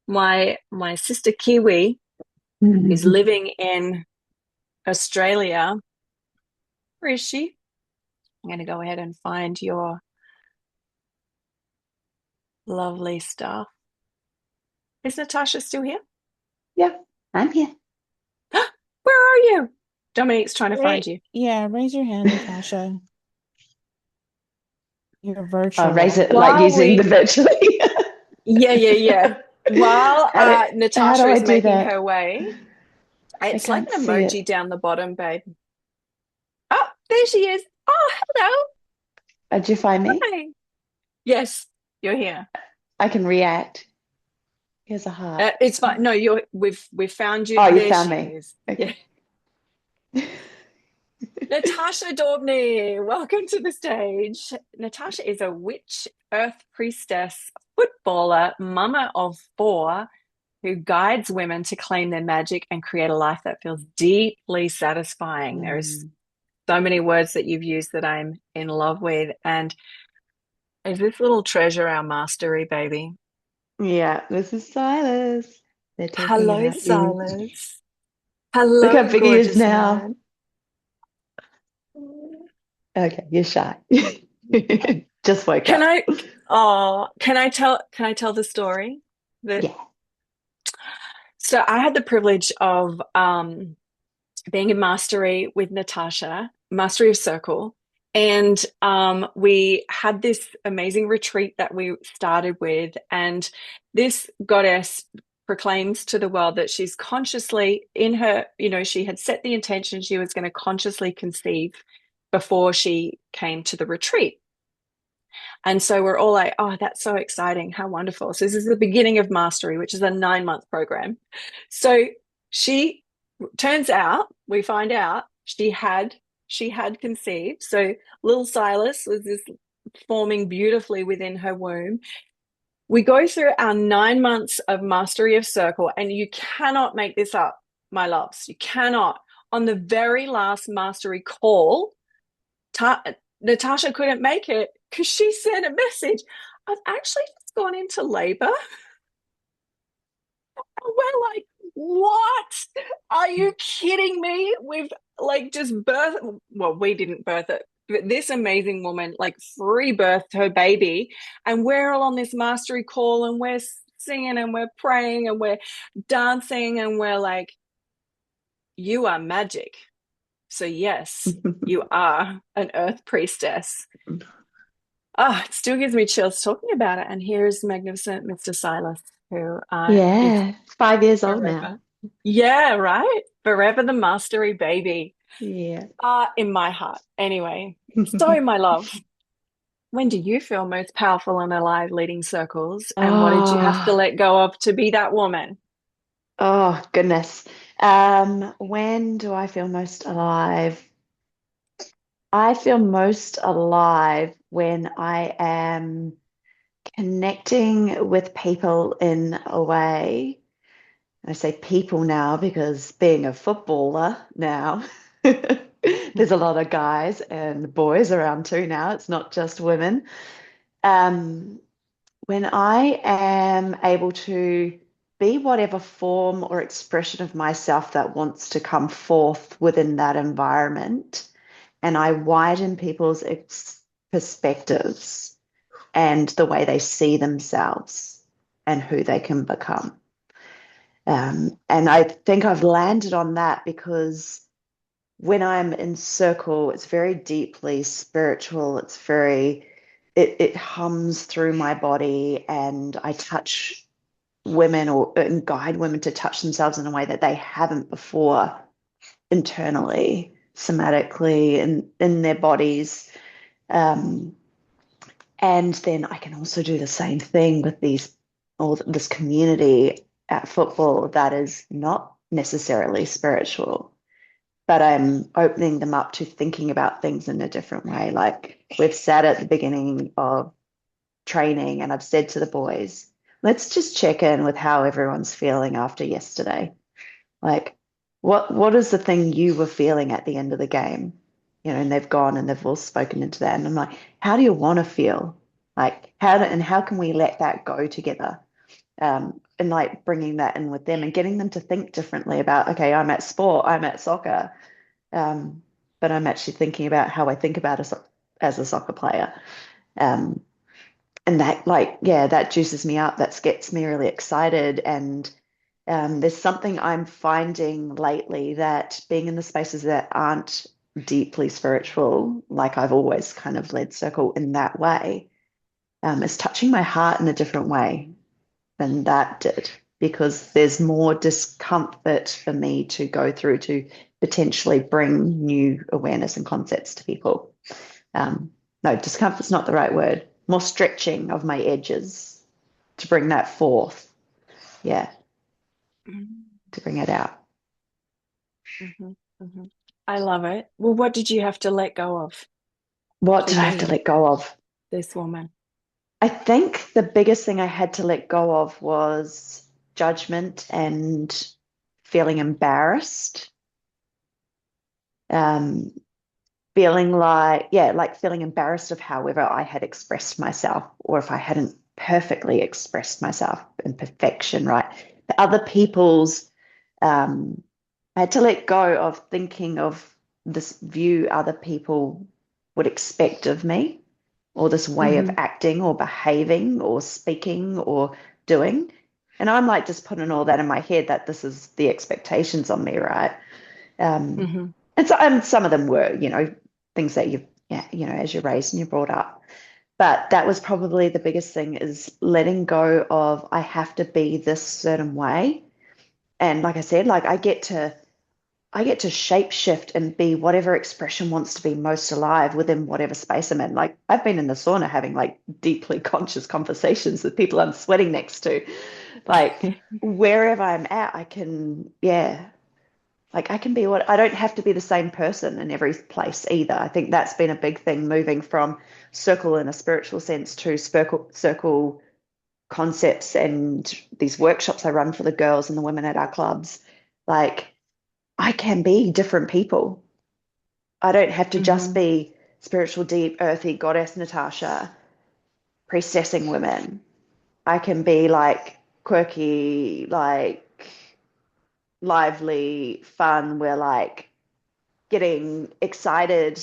My sister Kiwi is living in Australia. Where is she? I'm going to go ahead and find your lovely stuff. Is Natasha still here? Yeah, I'm here. Where are you? Dominique's trying to find you. Yeah, raise your hand, Natasha. You're virtual. I'll raise it While like using the virtually. Yeah. While Natasha is making her way, it's like can't an see emoji it. down the bottom, babe. Oh, there she is. Oh, hello. Did you find me? Hi. Yes, you're here. I can react. Here's a heart. It's fine. No, we've found you. Oh, you There found she me. is. Okay. Yeah. Natasha Daubney, welcome to the stage. Natasha is a witch, earth priestess, footballer, mama of 4, who guides women to claim their magic and create a life that feels deeply satisfying. There's so many words that you've used that I'm in love with. And is this little treasure our mastery, baby? Yeah, this is Silas. They're taking Hello, it out. Silas. Hello, Look how big he is gorgeous now. man. Okay, you're shy. Just woke Can up. can I tell the story? Yeah. So I had the privilege of being in mastery with Natasha, mastery of circle. And we had this amazing retreat that we started with. And this goddess proclaims to the world that she's consciously in her, she had set the intention she was going to consciously conceive before she came to the retreat. And so we're all like, oh, that's so exciting. How wonderful. So this is the beginning of mastery, which is a 9-month program. So she turns out, we find out she had conceived. So little Silas was this forming beautifully within her womb. We go through our 9 months of mastery of circle, and you cannot make this up, my loves. You cannot. On the very last mastery call, Natasha couldn't make it because she sent a message. I've actually just gone into labor. We're like, what? Are you kidding me? We've like just birthed. Well, we didn't birth it. this amazing woman like free birthed her baby, and we're all on this mastery call, and we're singing and we're praying and we're dancing, and we're like, you are magic. So yes, you are an earth priestess. Oh, it still gives me chills talking about it. And here's magnificent Mr. Silas, who is Yeah, 5 years old now. forever. Yeah, right? Forever the mastery baby. Yeah. In my heart. Anyway, so my love, when do you feel most powerful and alive leading circles? And what did you have to Oh, let go of to be that woman? oh goodness. When do I feel most alive? I feel most alive when I am connecting with people in a way. I say people now because being a footballer now, there's a lot of guys and boys around too now. It's not just women. Um, when I am able to be whatever form or expression of myself that wants to come forth within that environment, and I widen people's perspectives and the way they see themselves and who they can become. And I think I've landed on that because when I'm in circle, it's very deeply spiritual. It hums through my body, and I touch women or and guide women to touch themselves in a way that they haven't before internally, somatically, in their bodies. Um, and then I can also do the same thing with this community at football that is not necessarily spiritual, but I'm opening them up to thinking about things in a different way. Like we've sat at the beginning of training, and I've said to the boys, let's just check in with how everyone's feeling after yesterday. Like, what is the thing you were feeling at the end of the game? And they've gone and they've all spoken into that. And I'm like, how do you want to feel? Like, how can we let that go together? And like bringing that in with them and getting them to think differently about, okay, I'm at sport, I'm at soccer, um, but I'm actually thinking about how I think about as a soccer player. Um, and that, like, yeah, that juices me up. That gets me really excited. And there's something I'm finding lately that being in the spaces that aren't deeply spiritual, like I've always kind of led circle in that way, is touching my heart in a different way than that did, because there's more discomfort for me to go through to potentially bring new awareness and concepts to people. No, discomfort's not the right word. More stretching of my edges to bring that forth. Yeah, to bring it out. Mm-hmm, mm-hmm. I love it. Well, what did you have to let go of What to did I have to be let go of? this woman? I think the biggest thing I had to let go of was judgment and feeling embarrassed. Um, feeling like, yeah, like feeling embarrassed of however I had expressed myself, or if I hadn't perfectly expressed myself in perfection, right? The other people's, I had to let go of thinking of this view other people would expect of me, or this way of Mm-hmm, acting or behaving or speaking or doing. And I'm like just putting all that in my head that this is the expectations on me, right? Um, mm-hmm, and some of them were, things that yeah, as you're raised and you're brought up. But that was probably the biggest thing, is letting go of I have to be this certain way. And like I said, like I get to shape shift and be whatever expression wants to be most alive within whatever space I'm in. Like I've been in the sauna having like deeply conscious conversations with people I'm sweating next to. Like wherever I'm at, I can, yeah, like I can be what I don't have to be the same person in every place either. I think that's been a big thing, moving from circle in a spiritual sense to circle concepts and these workshops I run for the girls and the women at our clubs. Like I can be different people. I don't have to just mm-hmm, be spiritual, deep, earthy goddess Natasha priestessing women. I can be like quirky, like lively, fun. We're like getting excited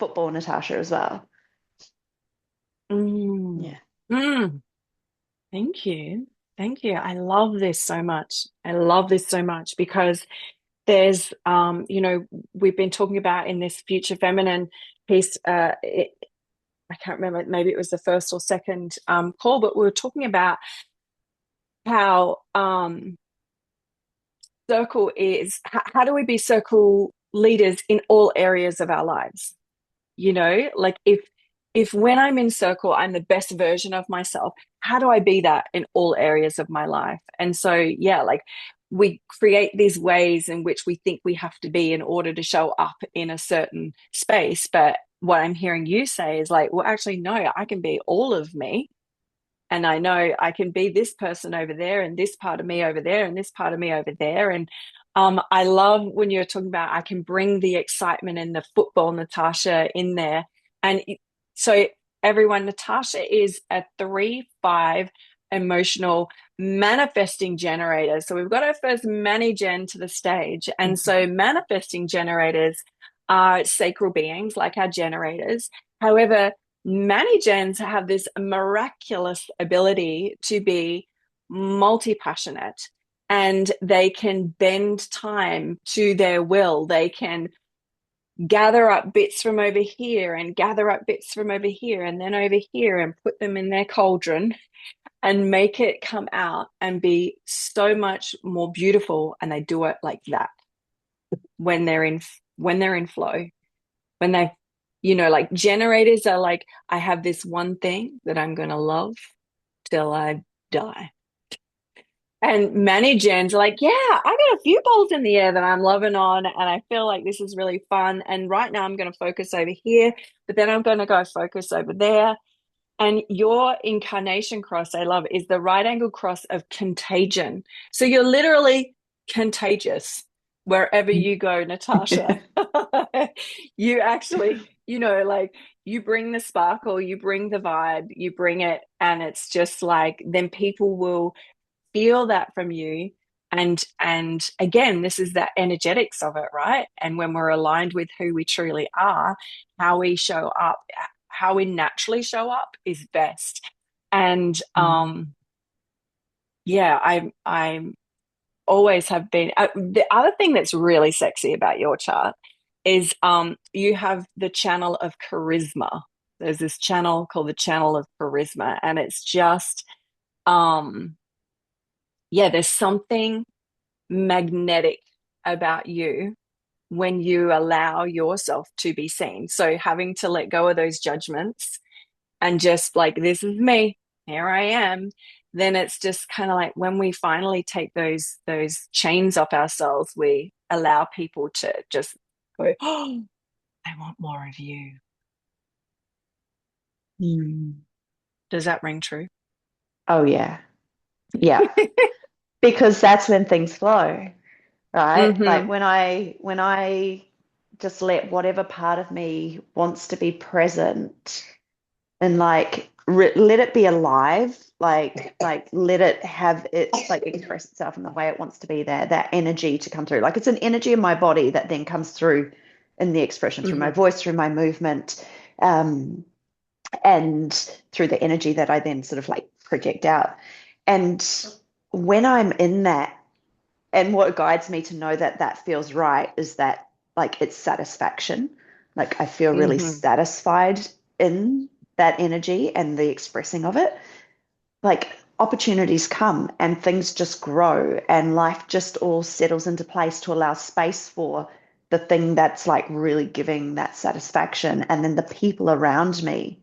football, Natasha, as well. Mm. Yeah. Mm. Thank you. Thank you. I love this so much. I love this so much because there's, we've been talking about in this future feminine piece, I can't remember, maybe it was the first or second call, but we were talking about how circle is, how do we be circle leaders in all areas of our lives? Like if when I'm in circle, I'm the best version of myself, how do I be that in all areas of my life? And so, yeah, like we create these ways in which we think we have to be in order to show up in a certain space. But what I'm hearing you say is like, well, actually, no, I can be all of me. And I know I can be this person over there and this part of me over there and this part of me over there. And I love when you're talking about I can bring the excitement and the football Natasha in there. And so everyone, Natasha is a 3-5 emotional manifesting generator. So we've got our first Mani-Gen to the stage. And so manifesting generators are sacral beings like our generators. However, Mani-Gens have this miraculous ability to be multi-passionate, and they can bend time to their will. They can gather up bits from over here and gather up bits from over here and then over here and put them in their cauldron and make it come out and be so much more beautiful. And they do it like that when they're in flow, when they, like generators are like, I have this one thing that I'm going to love till I die. And Mani-Gens are like, yeah, I got a few balls in the air that I'm loving on, and I feel like this is really fun. And right now I'm going to focus over here, but then I'm going to go focus over there. And your incarnation cross, I love, is the right angle cross of contagion. So you're literally contagious wherever you go, Natasha. You actually, like you bring the sparkle, you bring the vibe, you bring it. And it's just like, then people will feel that from you. And again, this is that energetics of it, right? And when we're aligned with who we truly are, how we show up, how we naturally show up is best. And yeah, I'm always have been. The other thing that's really sexy about your chart is you have the channel of charisma. There's this channel called the channel of charisma, and it's just yeah, there's something magnetic about you when you allow yourself to be seen. So having to let go of those judgments and just like, this is me, here I am. Then it's just kind of like when we finally take those chains off ourselves, we allow people to just go, oh, I want more of you. Does that ring true? Oh, yeah. Yeah. Because that's when things flow, right? Like when I just let whatever part of me wants to be present and like let it be alive, like let it have its like express itself in the way it wants to be there, that energy to come through. Like it's an energy in my body that then comes through in the expression through my voice, through my movement, and through the energy that I then sort of like project out. And when I'm in that, and what guides me to know that that feels right is that like it's satisfaction. Like I feel really satisfied in that energy and the expressing of it. Like opportunities come and things just grow and life just all settles into place to allow space for the thing that's like really giving that satisfaction. And then the people around me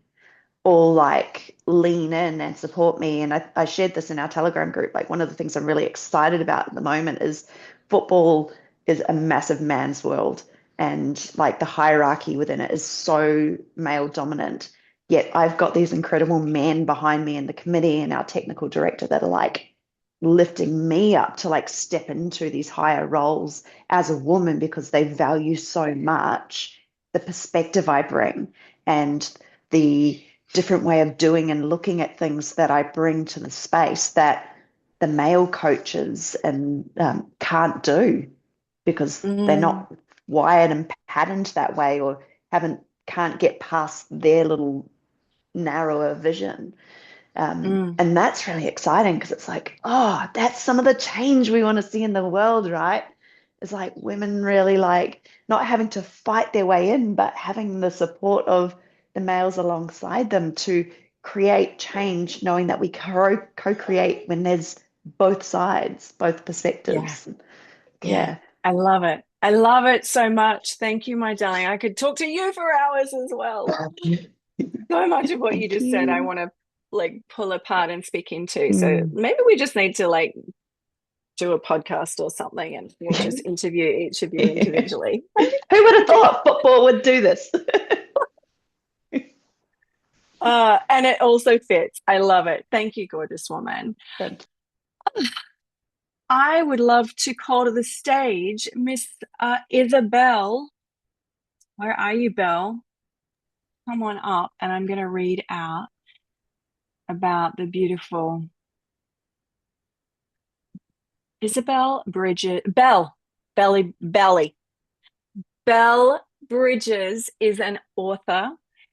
all like lean in and support me. And I shared this in our Telegram group. Like one of the things I'm really excited about at the moment is football is a massive man's world. And like the hierarchy within it is so male dominant. Yet I've got these incredible men behind me in the committee and our technical director that are like lifting me up to like step into these higher roles as a woman because they value so much the perspective I bring and the different way of doing and looking at things that I bring to the space that the male coaches and can't do because they're not wired and patterned that way or haven't can't get past their little narrower vision. Mm. And that's really exciting because it's like, oh, that's some of the change we want to see in the world, right? It's like women really like not having to fight their way in, but having the support of the males alongside them to create change, knowing that we co-create when there's both sides, both Yeah. perspectives. Yeah. Yeah. I love it. I love it so much. Thank you, my darling. I could talk to you for hours as well. So much of what you Thank just said, I you. want to like pull apart and speak into. So Mm. maybe we just need to like do a podcast or something and we'll just interview each of you individually. Who would have thought football would do this? And it also fits. I love it. Thank you, gorgeous woman. Thank I would love to call to the stage Miss Isabel. Where are you, Belle? Come on up, and I'm going to read out about the beautiful Isabel Bridges. Belle Bridges is an author,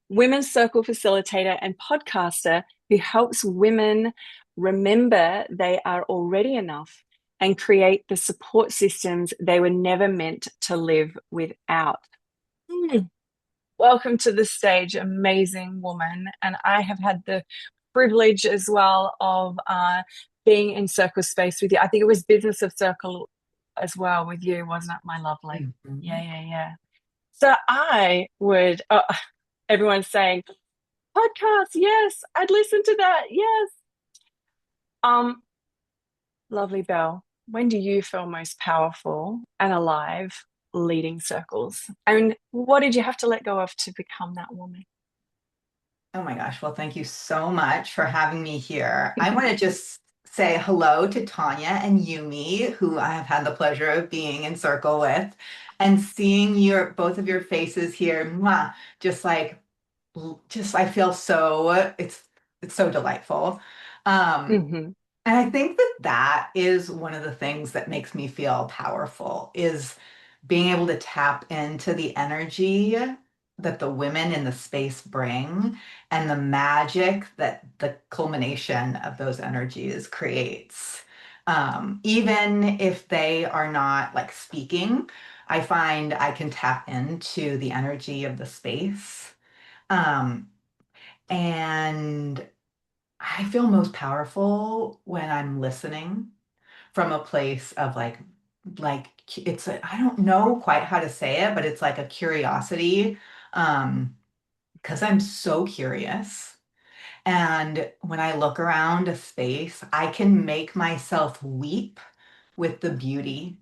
women's circle facilitator, and podcaster who helps women remember they are already enough and create the support systems they were never meant to live without. Mm. Welcome to the stage, amazing woman. And I have had the privilege as well of being in circle space with you. I think it was Business of Circle as well with you, wasn't it, my lovely? Mhm. Yeah, yeah, yeah. So I would, everyone's saying, podcast, yes, I'd listen to that, yes. Um, Lovely Belle, when do you feel most powerful and alive leading circles? And what did you have to let go of to become that woman? Oh my gosh. Well, thank you so much for having me here. I want to just say hello to Tanya and Yumi, who I have had the pleasure of being in circle with, and seeing your both of your faces here. Mwah, just like just I feel so it's so delightful. Um, Hmm. and I think that that is one of the things that makes me feel powerful is being able to tap into the energy that the women in the space bring and the magic that the culmination of those energies creates. Even if they are not like speaking, I find I can tap into the energy of the space. Um, and I feel most powerful when I'm listening from a place of like it's I don't know quite how to say it, but it's like a curiosity because I'm so curious. And when I look around a space, I can make myself weep with the beauty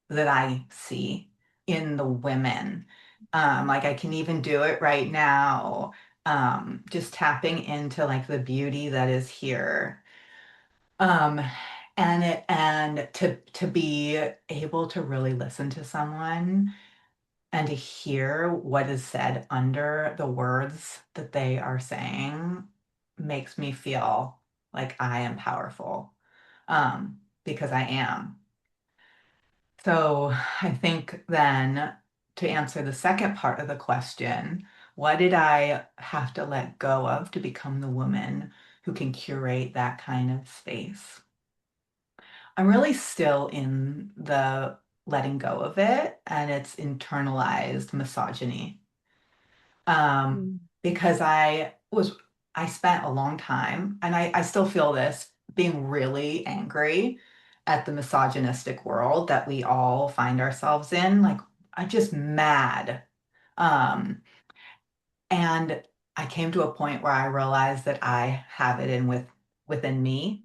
that I see in the women. Like I can even do it right now, just tapping into like the beauty that is here. Um, and to be able to really listen to someone and to hear what is said under the words that they are saying makes me feel like I am powerful, because I am. So I think then to answer the second part of the question, what did I have to let go of to become the woman who can curate that kind of space? I'm really still in the letting go of it and it's internalized misogyny. Um, Mm. because I spent a long time, and I still feel this, being really angry at the misogynistic world that we all find ourselves in. Like, I'm just mad. Um, and I came to a point where I realized that I have it within me.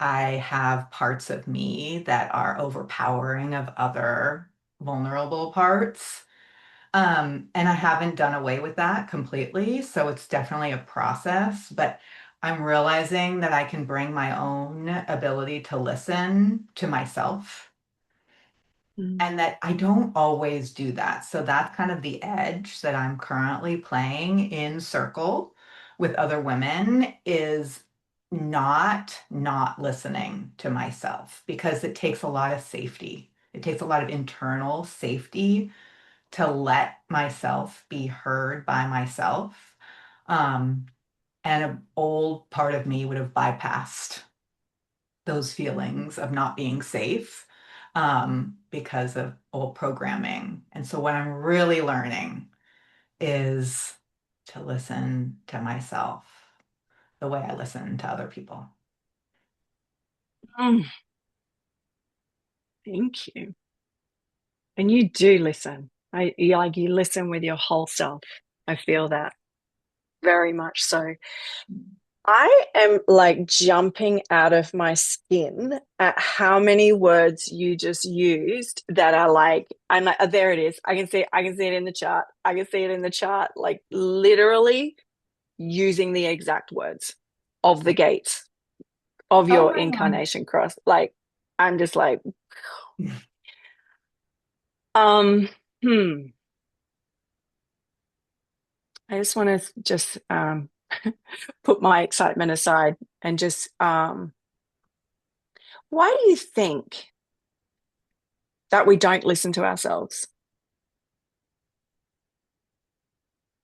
I have parts of me that are overpowering of other vulnerable parts. And I haven't done away with that completely, so it's definitely a process, but I'm realizing that I can bring my own ability to listen to myself Mm. and that I don't always do that. So that's kind of the edge that I'm currently playing in circle with other women is not listening to myself because it takes a lot of safety. It takes a lot of internal safety to let myself be heard by myself. And an old part of me would have bypassed those feelings of not being safe because of old programming. And so what I'm really learning is to listen to myself the way I listen to other people. Mm, thank you. And you do listen. You listen with your whole self. I feel that very much so. I am like jumping out of my skin at how many words you just used that are like, I'm like, oh, there it is. I can see it in the chart. I can see it in the chart, like literally using the exact words of the gates of Oh your my God. incarnation cross. Like, I'm just like, um, hmm. I just want to just put my excitement aside and just why do you think that we don't listen to ourselves?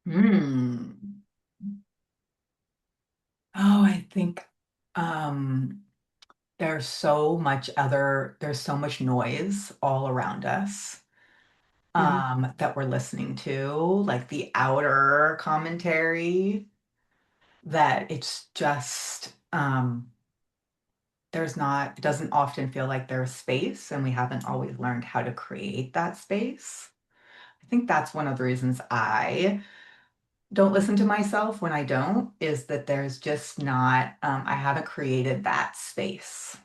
Hmm. Oh, I think there's so much noise all around us Mhm. that we're listening to, like the outer commentary, that it's just it doesn't often feel like there's space, and we haven't always learned how to create that space. I think that's one of the reasons I don't listen to myself when I don't, is that there's just not, I haven't created that space.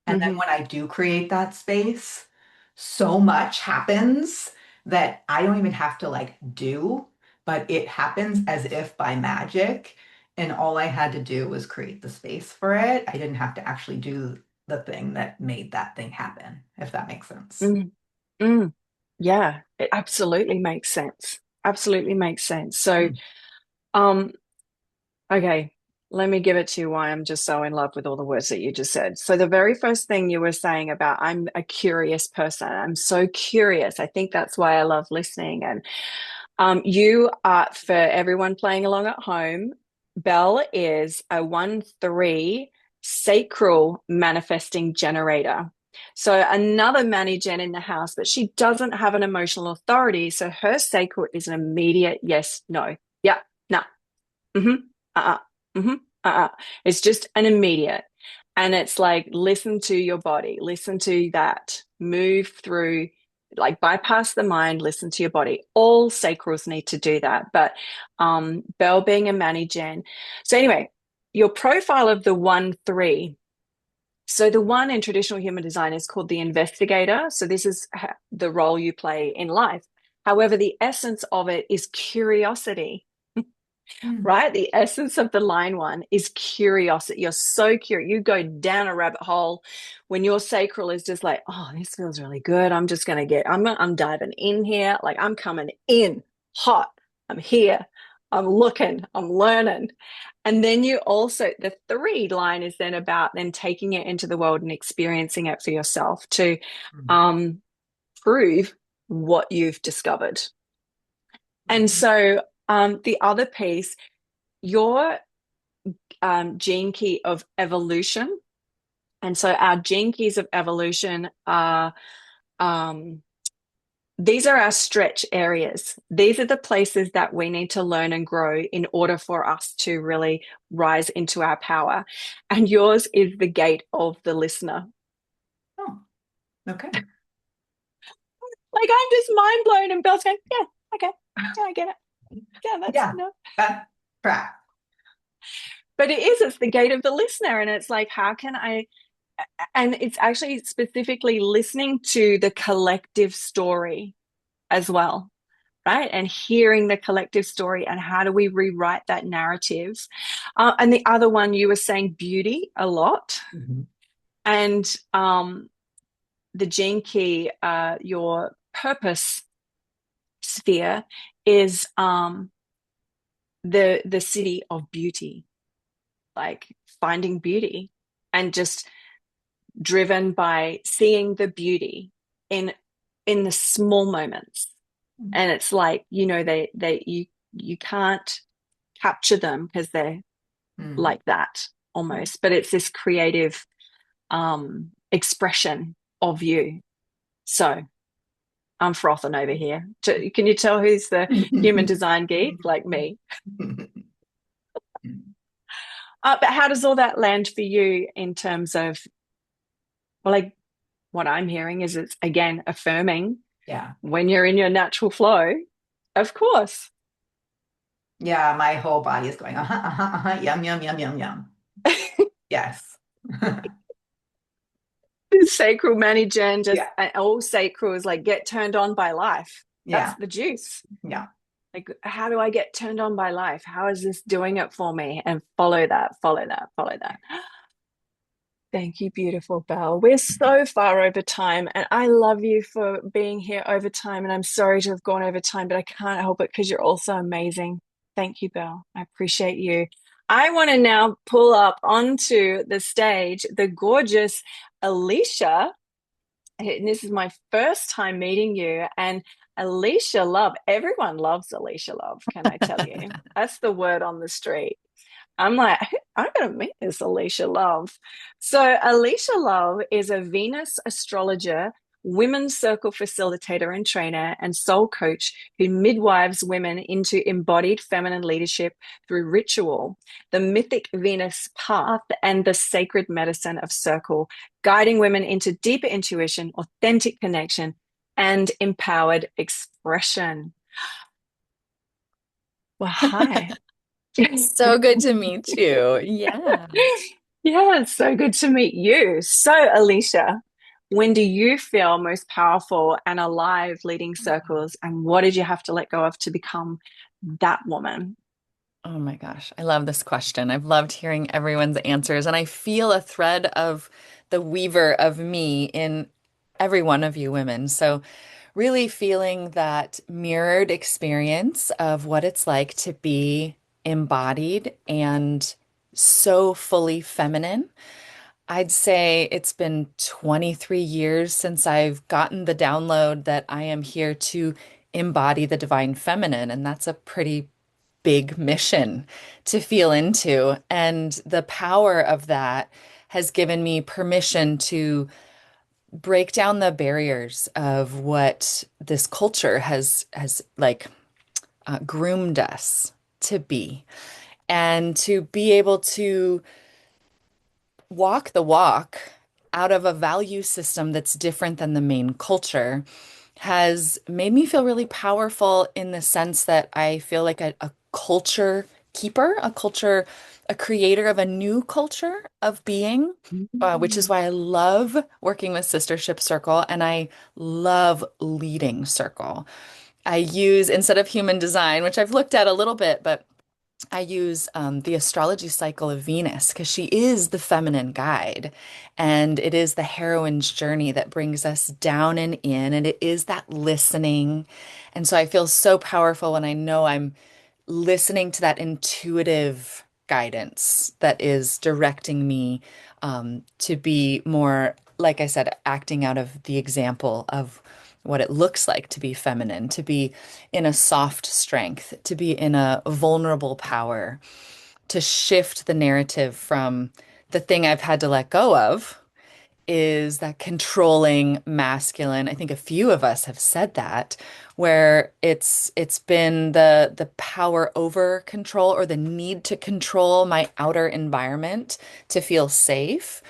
And then Mhm. when I do create that space, so much happens that I don't even have to like do, but it happens as if by magic. And all I had to do was create the space for it. I didn't have to actually do the thing that made that thing happen, if that makes sense. Mm. Mm. Yeah, it absolutely makes sense. Absolutely makes sense. So, Mm. um, okay, let me give it to you why I'm just so in love with all the words that you just said. So, the very first thing you were saying about I'm a curious person. I'm so curious. I think that's why I love listening. And you are, for everyone playing along at home, Belle is a 1-3 sacral manifesting generator. So another Gen in the house, but she doesn't have an emotional authority. So her sacral is an immediate yes, no. Yeah, no. Mm-hmm. Uh-uh. Mm-hmm. Uh-uh. It's just an immediate. And it's like, listen to your body, listen to that, move through, like bypass the mind, listen to your body. All sacrals need to do that. But Belle being a Gen. So anyway, your profile of the 1-3. So the one in traditional human design is called the investigator. So this is the role you play in life. However, the essence of it is curiosity, Mm. right? The essence of the line one is curiosity. You're so curious. You go down a rabbit hole when your sacral is just like, oh, this feels really good. I'm just going to I'm diving in here. Like I'm coming in hot. I'm here. I'm looking. I'm learning. And then you also, the 3 line is then about then taking it into the world and experiencing it for yourself to Mm. um, prove what you've discovered. And Mm. so the other piece, your gene key of evolution. And so our gene keys of evolution are um, these are our stretch areas. These are the places that we need to learn and grow in order for us to really rise into our power. And yours is the gate of the listener. Oh, okay. Like I'm just mind blown, and Belle's going, yeah, okay, yeah, I get it. Yeah, that's Yeah, no. that track. But it's the gate of the listener, and it's like, how can I? And it's actually specifically listening to the collective story as well, right? And hearing the collective story and how do we rewrite that narrative. And the other one, you were saying beauty a lot. Mm-hmm. And the gene key, your purpose sphere is the city of beauty, like finding beauty and just driven by seeing the beauty in in the small moments, And it's like, you can't capture them because they're like that almost, but it's this creative expression of you. So I'm frothing over here. Can you tell who's the human design geek? Like me. But how does all that land for you in terms of, well, like what I'm hearing is it's again affirming when you're in your natural flow, of course. Yeah, my whole body is going, yum, yum, yum, yum, yum. Yes. Sacral manager and just all sacral is like get turned on by life. That's the juice. Yeah. Like, how do I get turned on by life? How is this doing it for me? And follow that, follow that, follow that. Thank you, beautiful Belle. We're so far over time, and I love you for being here over time. And I'm sorry to have gone over time, but I can't help it because you're also amazing. Thank you, Belle. I appreciate you. I want to now pull up onto the stage the gorgeous Alicia. And this is my first time meeting you. And Alicia Love, everyone loves Alicia Love, can I tell you? That's the word on the street. I'm like, I'm going to meet this Alicia Love. So, Alicia Love is a Venus astrologer, women's circle facilitator and trainer, and soul coach who midwives women into embodied feminine leadership through ritual, the mythic Venus path, and the sacred medicine of circle, guiding women into deeper intuition, authentic connection, and empowered expression. Well, hi. So good to meet you. Yeah. Yeah, it's so good to meet you. So, Alicia, when do you feel most powerful and alive leading circles? And what did you have to let go of to become that woman? Oh my gosh, I love this question. I've loved hearing everyone's answers, and I feel a thread of the weaver of me in every one of you women. So, really feeling that mirrored experience of what it's like to be embodied and so fully feminine. I'd say it's been 23 years since I've gotten the download that I am here to embody the divine feminine, and that's a pretty big mission to feel into. And the power of that has given me permission to break down the barriers of what this culture has like groomed us to be, and to be able to walk the walk out of a value system that's different than the main culture has made me feel really powerful in the sense that I feel like a culture keeper, a creator of a new culture of being, which is why I love working with Sistership Circle and I love leading Circle. I use, instead of human design, which I've looked at a little bit, but I use the astrology cycle of Venus because she is the feminine guide and it is the heroine's journey that brings us down and in, and it is that listening. And so I feel so powerful when I know I'm listening to that intuitive guidance that is directing me to be more, like I said, acting out of the example of what it looks like to be feminine, to be in a soft strength, to be in a vulnerable power, to shift the narrative from the thing I've had to let go of is that controlling masculine. I think a few of us have said that, where it's been the power over control or the need to control my outer environment to feel safe.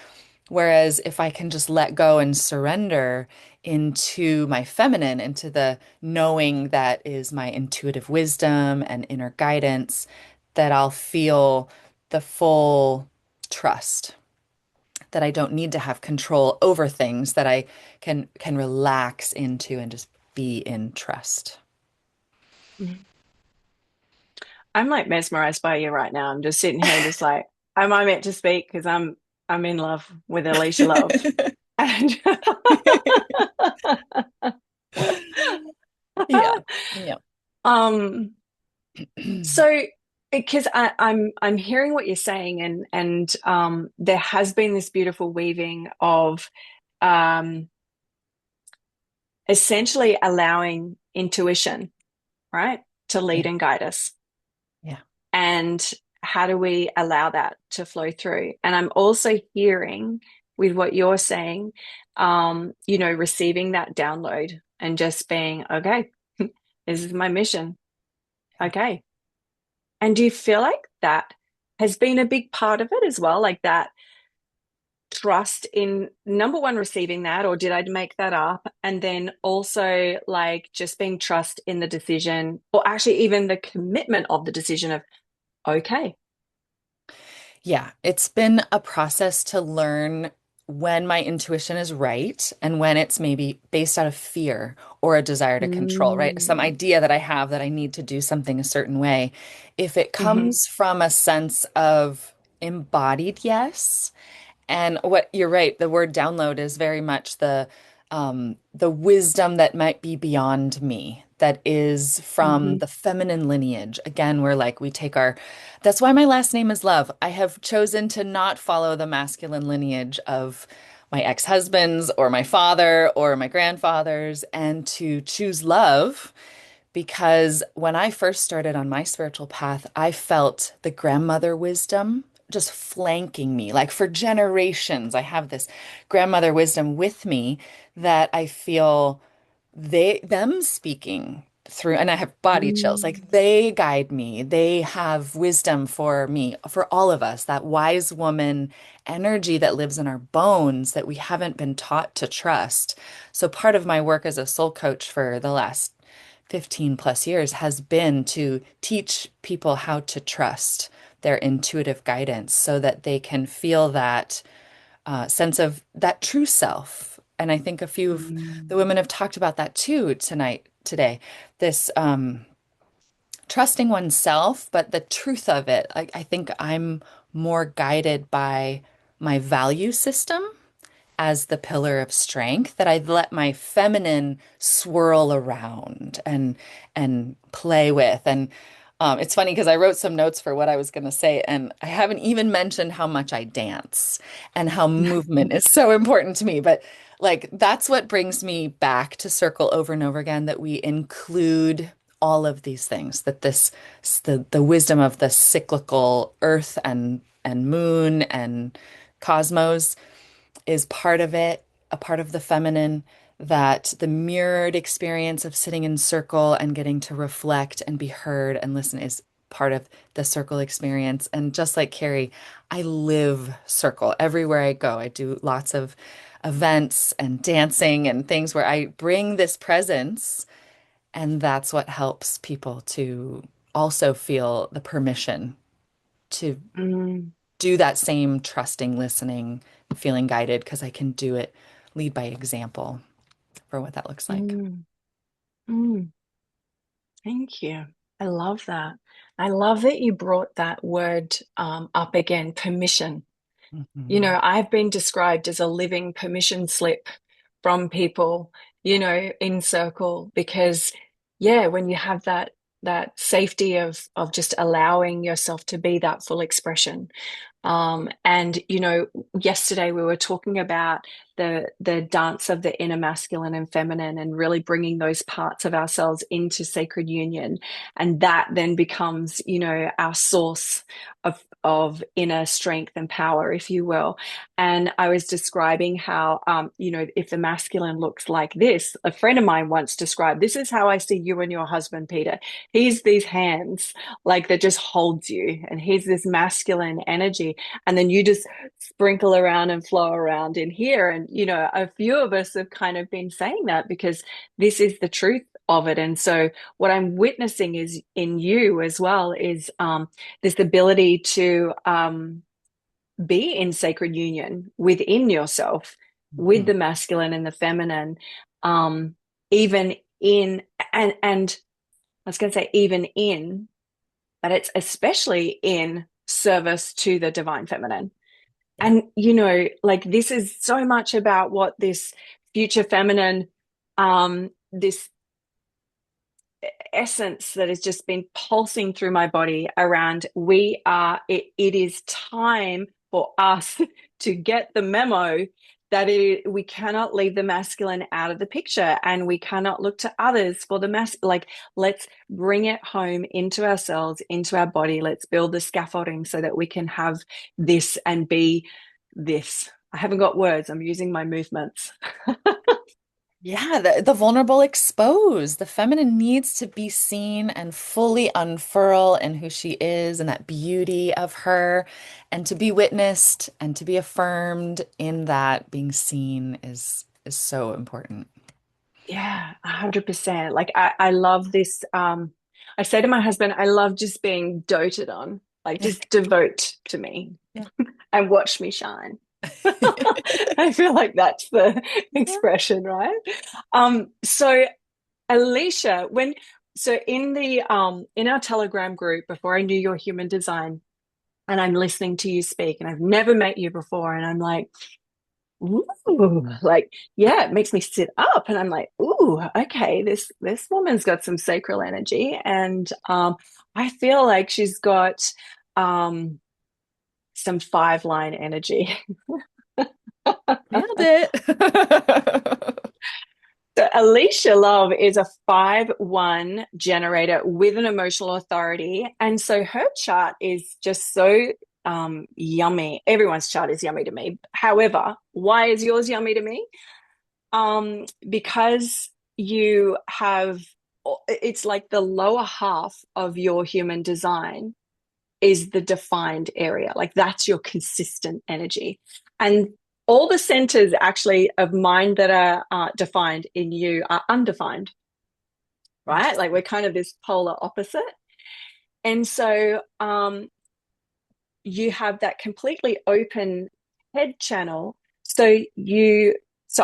Whereas if I can just let go and surrender into my feminine, into the knowing that is my intuitive wisdom and inner guidance, that I'll feel the full trust that I don't need to have control over things, that I can relax into and just be in trust. I'm like mesmerized by you right now. I'm just sitting here, just like, am I meant to speak? Because I'm in love with Alicia Love. And Yeah. Yeah. So because I'm hearing what you're saying, and there has been this beautiful weaving of essentially allowing intuition, right? To lead Yeah. and guide us. Yeah. And how do we allow that to flow through? And I'm also hearing with what you're saying, receiving that download and just being, okay, this is my mission. Okay. And do you feel like that has been a big part of it as well? Like that trust in, number one, receiving that, or did I make that up? And then also like just being trust in the decision, or actually even the commitment of the decision of, okay. Yeah, it's been a process to learn when my intuition is right and when it's maybe based out of fear or a desire to control, right? Some Mm. idea that I have that I need to do something a certain way. If it Mm-hmm. comes from a sense of embodied yes, and what you're right, the word download is very much the wisdom that might be beyond me, that is from Mm-hmm. the feminine lineage. Again, we're like we take our that's why my last name is Love. I have chosen to not follow the masculine lineage of my ex-husbands or my father or my grandfathers and to choose love because when I first started on my spiritual path, I felt the grandmother wisdom just flanking me. Like for generations, I have this grandmother wisdom with me that I feel them speaking through, and I have body chills. Like Mm. they guide me. They have wisdom for me, for all of us, that wise woman energy that lives in our bones that we haven't been taught to trust. So part of my work as a soul coach for the last 15 plus years has been to teach people how to trust their intuitive guidance so that they can feel that sense of that true self. And I think a few of the Mm. women have talked about that too today. This trusting oneself, but the truth of it. I think I'm more guided by my value system as the pillar of strength, that I'd let my feminine swirl around and play with. And it's funny because I wrote some notes for what I was going to say, and I haven't even mentioned how much I dance and how movement is so important to me. But like that's what brings me back to circle over and over again, that we include all of these things, that the wisdom of the cyclical earth and moon and cosmos is part of it, a part of the feminine, that the mirrored experience of sitting in circle and getting to reflect and be heard and listen is part of the circle experience. And just like Carrie, I live circle everywhere I go. I do lots of events and dancing and things where I bring this presence, and that's what helps people to also feel the permission to Mm. do that same trusting, listening, feeling guided, because I can do it, lead by example for what that looks like. Mm. Mm. Thank you. I love that. I love that you brought that word up again, permission. Mhm. I've been described as a living permission slip from people, in circle because, yeah, when you have that safety of just allowing yourself to be that full expression. And yesterday we were talking about the dance of the inner masculine and feminine, and really bringing those parts of ourselves into sacred union, and that then becomes, our source of inner strength and power, if you will. And I was describing how, if the masculine looks like this, a friend of mine once described, this is how I see you and your husband, Peter. He's these hands like that just holds you, and he's this masculine energy, and then you just sprinkle around and flow around in here. And a few of us have kind of been saying that because this is the truth of it. And so what I'm witnessing is in you as well is this ability to be in sacred union within yourself, with Mhm. the masculine and the feminine, even in, and I was going to say even in, but it's especially in service to the divine feminine. Yeah. And, like this is so much about what this future feminine, this essence that has just been pulsing through my body around it is time for us to get the memo we cannot leave the masculine out of the picture, and we cannot look to others for the like, let's bring it home into ourselves, into our body. Let's build the scaffolding so that we can have this and be this. I haven't got words. I'm using my movements. Yeah, the vulnerable exposed. The feminine needs to be seen and fully unfurl in who she is and that beauty of her, and to be witnessed and to be affirmed in that being seen is so important. Yeah, 100%. Like I love this. I say to my husband, I love just being doted on. Like just devote to me Yeah. and watch me shine. I feel like that's the expression, right? So Alicia, in our Telegram group, before I knew your human design, and I'm listening to you speak, and I've never met you before, and I'm like, ooh, like, yeah, it makes me sit up, and I'm like, ooh, okay, this woman's got some sacral energy, and I feel like she's got some 5-line energy. Nailed it. So Alicia Love is a 5-1 generator with an emotional authority. And so her chart is just so yummy. Everyone's chart is yummy to me. However, why is yours yummy to me? Because you have, it's like the lower half of your human design is the defined area. Like that's your consistent energy. And all the centers actually of mine that are defined in you are undefined, right? Like we're kind of this polar opposite. And so you have that completely open head channel. So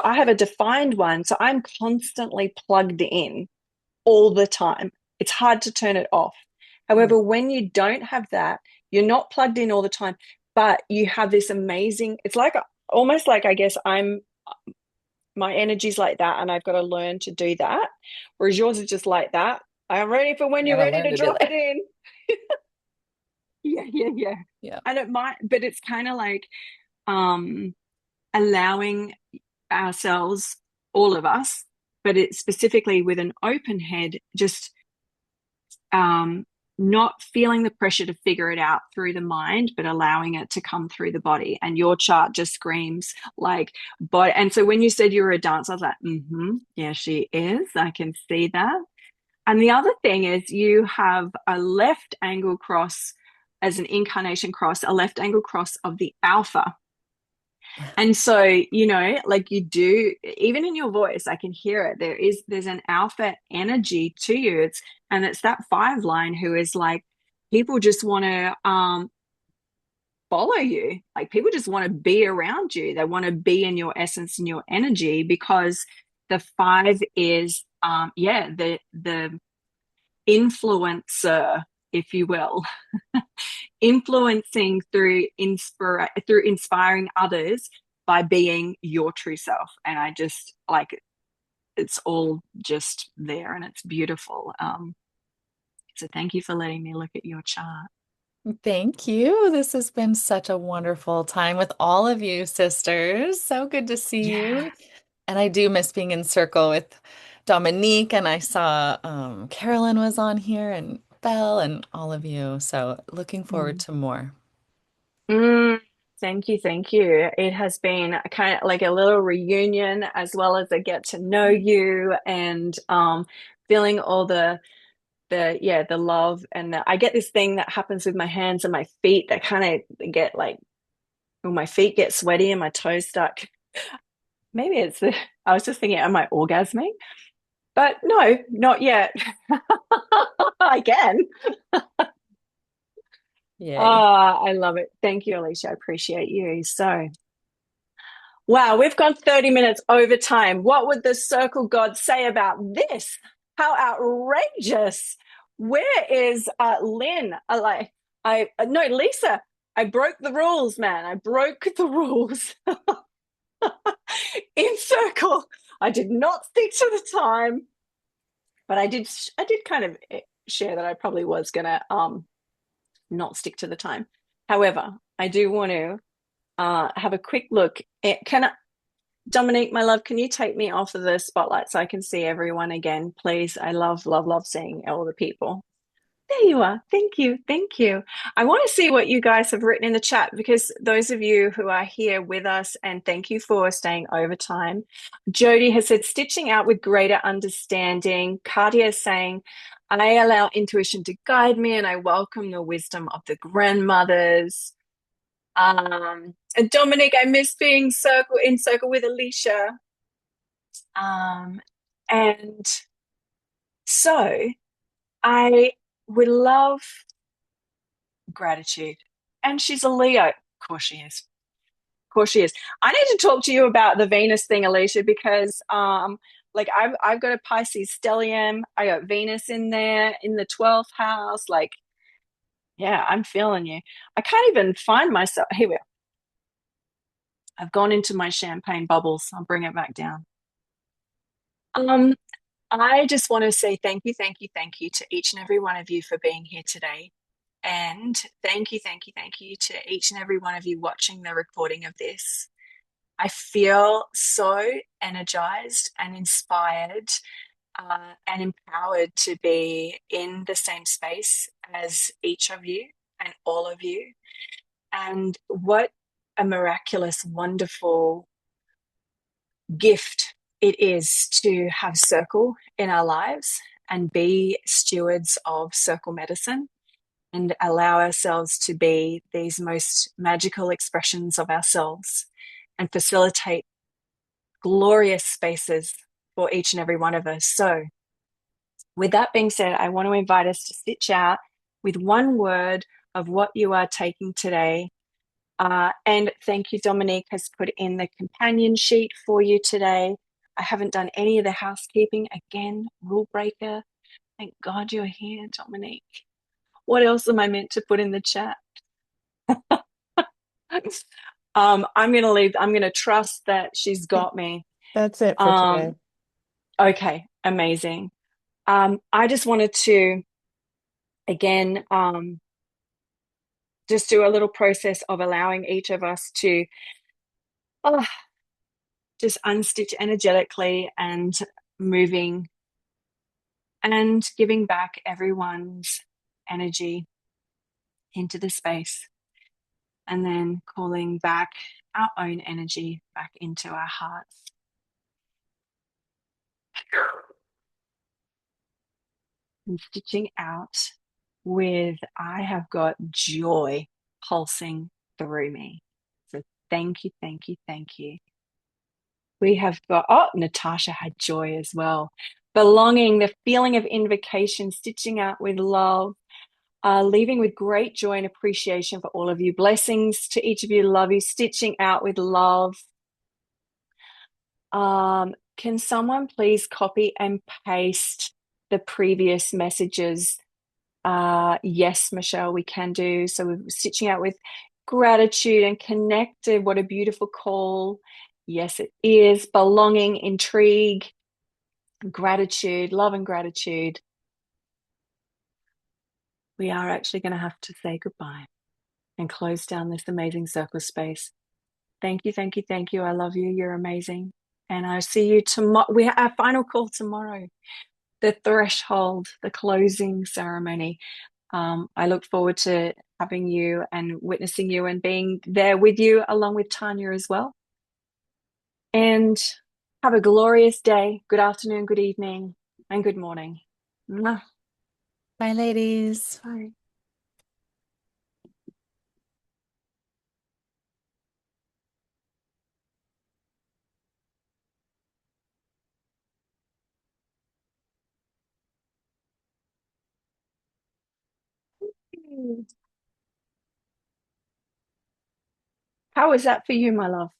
I have a defined one. So I'm constantly plugged in all the time. It's hard to turn it off. However, when you don't have that, you're not plugged in all the time, but you have this amazing, it's like almost like, I guess my energy's like that, and I've got to learn to do that. Whereas yours is just like that. I'm ready for when you're ready to drop it in. Yeah. Yeah. And it might, but it's kind of like allowing ourselves, all of us, but it's specifically with an open head, just not feeling the pressure to figure it out through the mind, but allowing it to come through the body. And your chart just screams like body. And so when you said you were a dancer, I was like, yeah, she is. I can see that. And the other thing is you have a left angle cross as an incarnation cross, a left angle cross of the alpha. And so, like you do, even in your voice, I can hear it. There's an alpha energy to you. It's that 5-line who is like, people just want to follow you. Like people just want to be around you. They want to be in your essence and your energy, because the 5 is the influencer, if you will. Influencing through inspiring others by being your true self. And I just like, it's all just there, and it's beautiful. So thank you for letting me look at your chart. Thank you. This has been such a wonderful time with all of you, sisters. So good to see you. And I do miss being in circle with Dominique, and I saw Carolyn was on here, and Belle, and all of you. So looking forward to more. Thank you. It has been kind of like a little reunion, as well as a get to know you, and feeling all the love. And I get this thing that happens with my hands and my feet that kind of get like, when my feet get sweaty and my toes start. Maybe I was just thinking, am I orgasming? But no, not yet. I can. Yay. I love it. Thank you, Alicia. I appreciate you. So, wow, we've gone 30 minutes over time. What would the circle god say about this? How outrageous. Where is Lynn? No, Lisa, I broke the rules, man. I broke the rules. In circle, I did not stick to the time, but I did kind of share that I probably was gonna not stick to the time. However, I do want to have a quick look at, Dominique, my love, can you take me off of the spotlight so I can see everyone again, please? I love, love, love seeing all the people. There you are. Thank you. Thank you. I want to see what you guys have written in the chat, because those of you who are here with us, and thank you for staying overtime. Jody has said, stitching out with greater understanding. Katia is saying, I allow intuition to guide me and I welcome the wisdom of the grandmothers. And Dominic, I miss being in circle with Alicia. And so I would love gratitude. And she's a Leo. Of course she is. Of course she is. I need to talk to you about the Venus thing, Alicia, because like I've got a Pisces stellium. I got Venus in there in the 12th house. Like, yeah, I'm feeling you. I can't even find myself. Here we are. I've gone into my champagne bubbles. I'll bring it back down. I just want to say thank you, thank you, thank you to each and every one of you for being here today. And thank you, thank you, thank you to each and every one of you watching the recording of this. I feel so energized and inspired and empowered to be in the same space as each of you and all of you. And what a miraculous, wonderful gift it is to have circle in our lives and be stewards of circle medicine and allow ourselves to be these most magical expressions of ourselves and facilitate glorious spaces for each and every one of us. So with that being said, I want to invite us to stitch out with one word of what you are taking today. And thank you, Dominique has put in the companion sheet for you today. I haven't done any of the housekeeping. Again, rule breaker. Thank God you're here, Dominique. What else am I meant to put in the chat? I'm going to trust that she's got me. That's it for today. Okay, amazing. I just wanted to, again, just do a little process of allowing each of us to just unstitch energetically and moving and giving back everyone's energy into the space, and then calling back our own energy back into our hearts. And stitching out with, I have got joy pulsing through me. So thank you, thank you, thank you. We have got, Natasha had joy as well. Belonging, the feeling of invocation, stitching out with love, leaving with great joy and appreciation for all of you. Blessings to each of you. Love you. Stitching out with love. Can someone please copy and paste the previous messages? Yes, Michelle, we can do. So we're stitching out with gratitude and connected. What a beautiful call. Yes, it is. Belonging, intrigue, gratitude, love and gratitude. We are actually going to have to say goodbye and close down this amazing circle space. Thank you, thank you, thank you. I love you. You're amazing. And I see you tomorrow. We have our final call tomorrow, the threshold, the closing ceremony. I look forward to having you and witnessing you and being there with you, along with Tanya as well. And have a glorious day. Good afternoon, good evening, and good morning. Mwah. Bye, ladies. Bye. How was that for you, my love?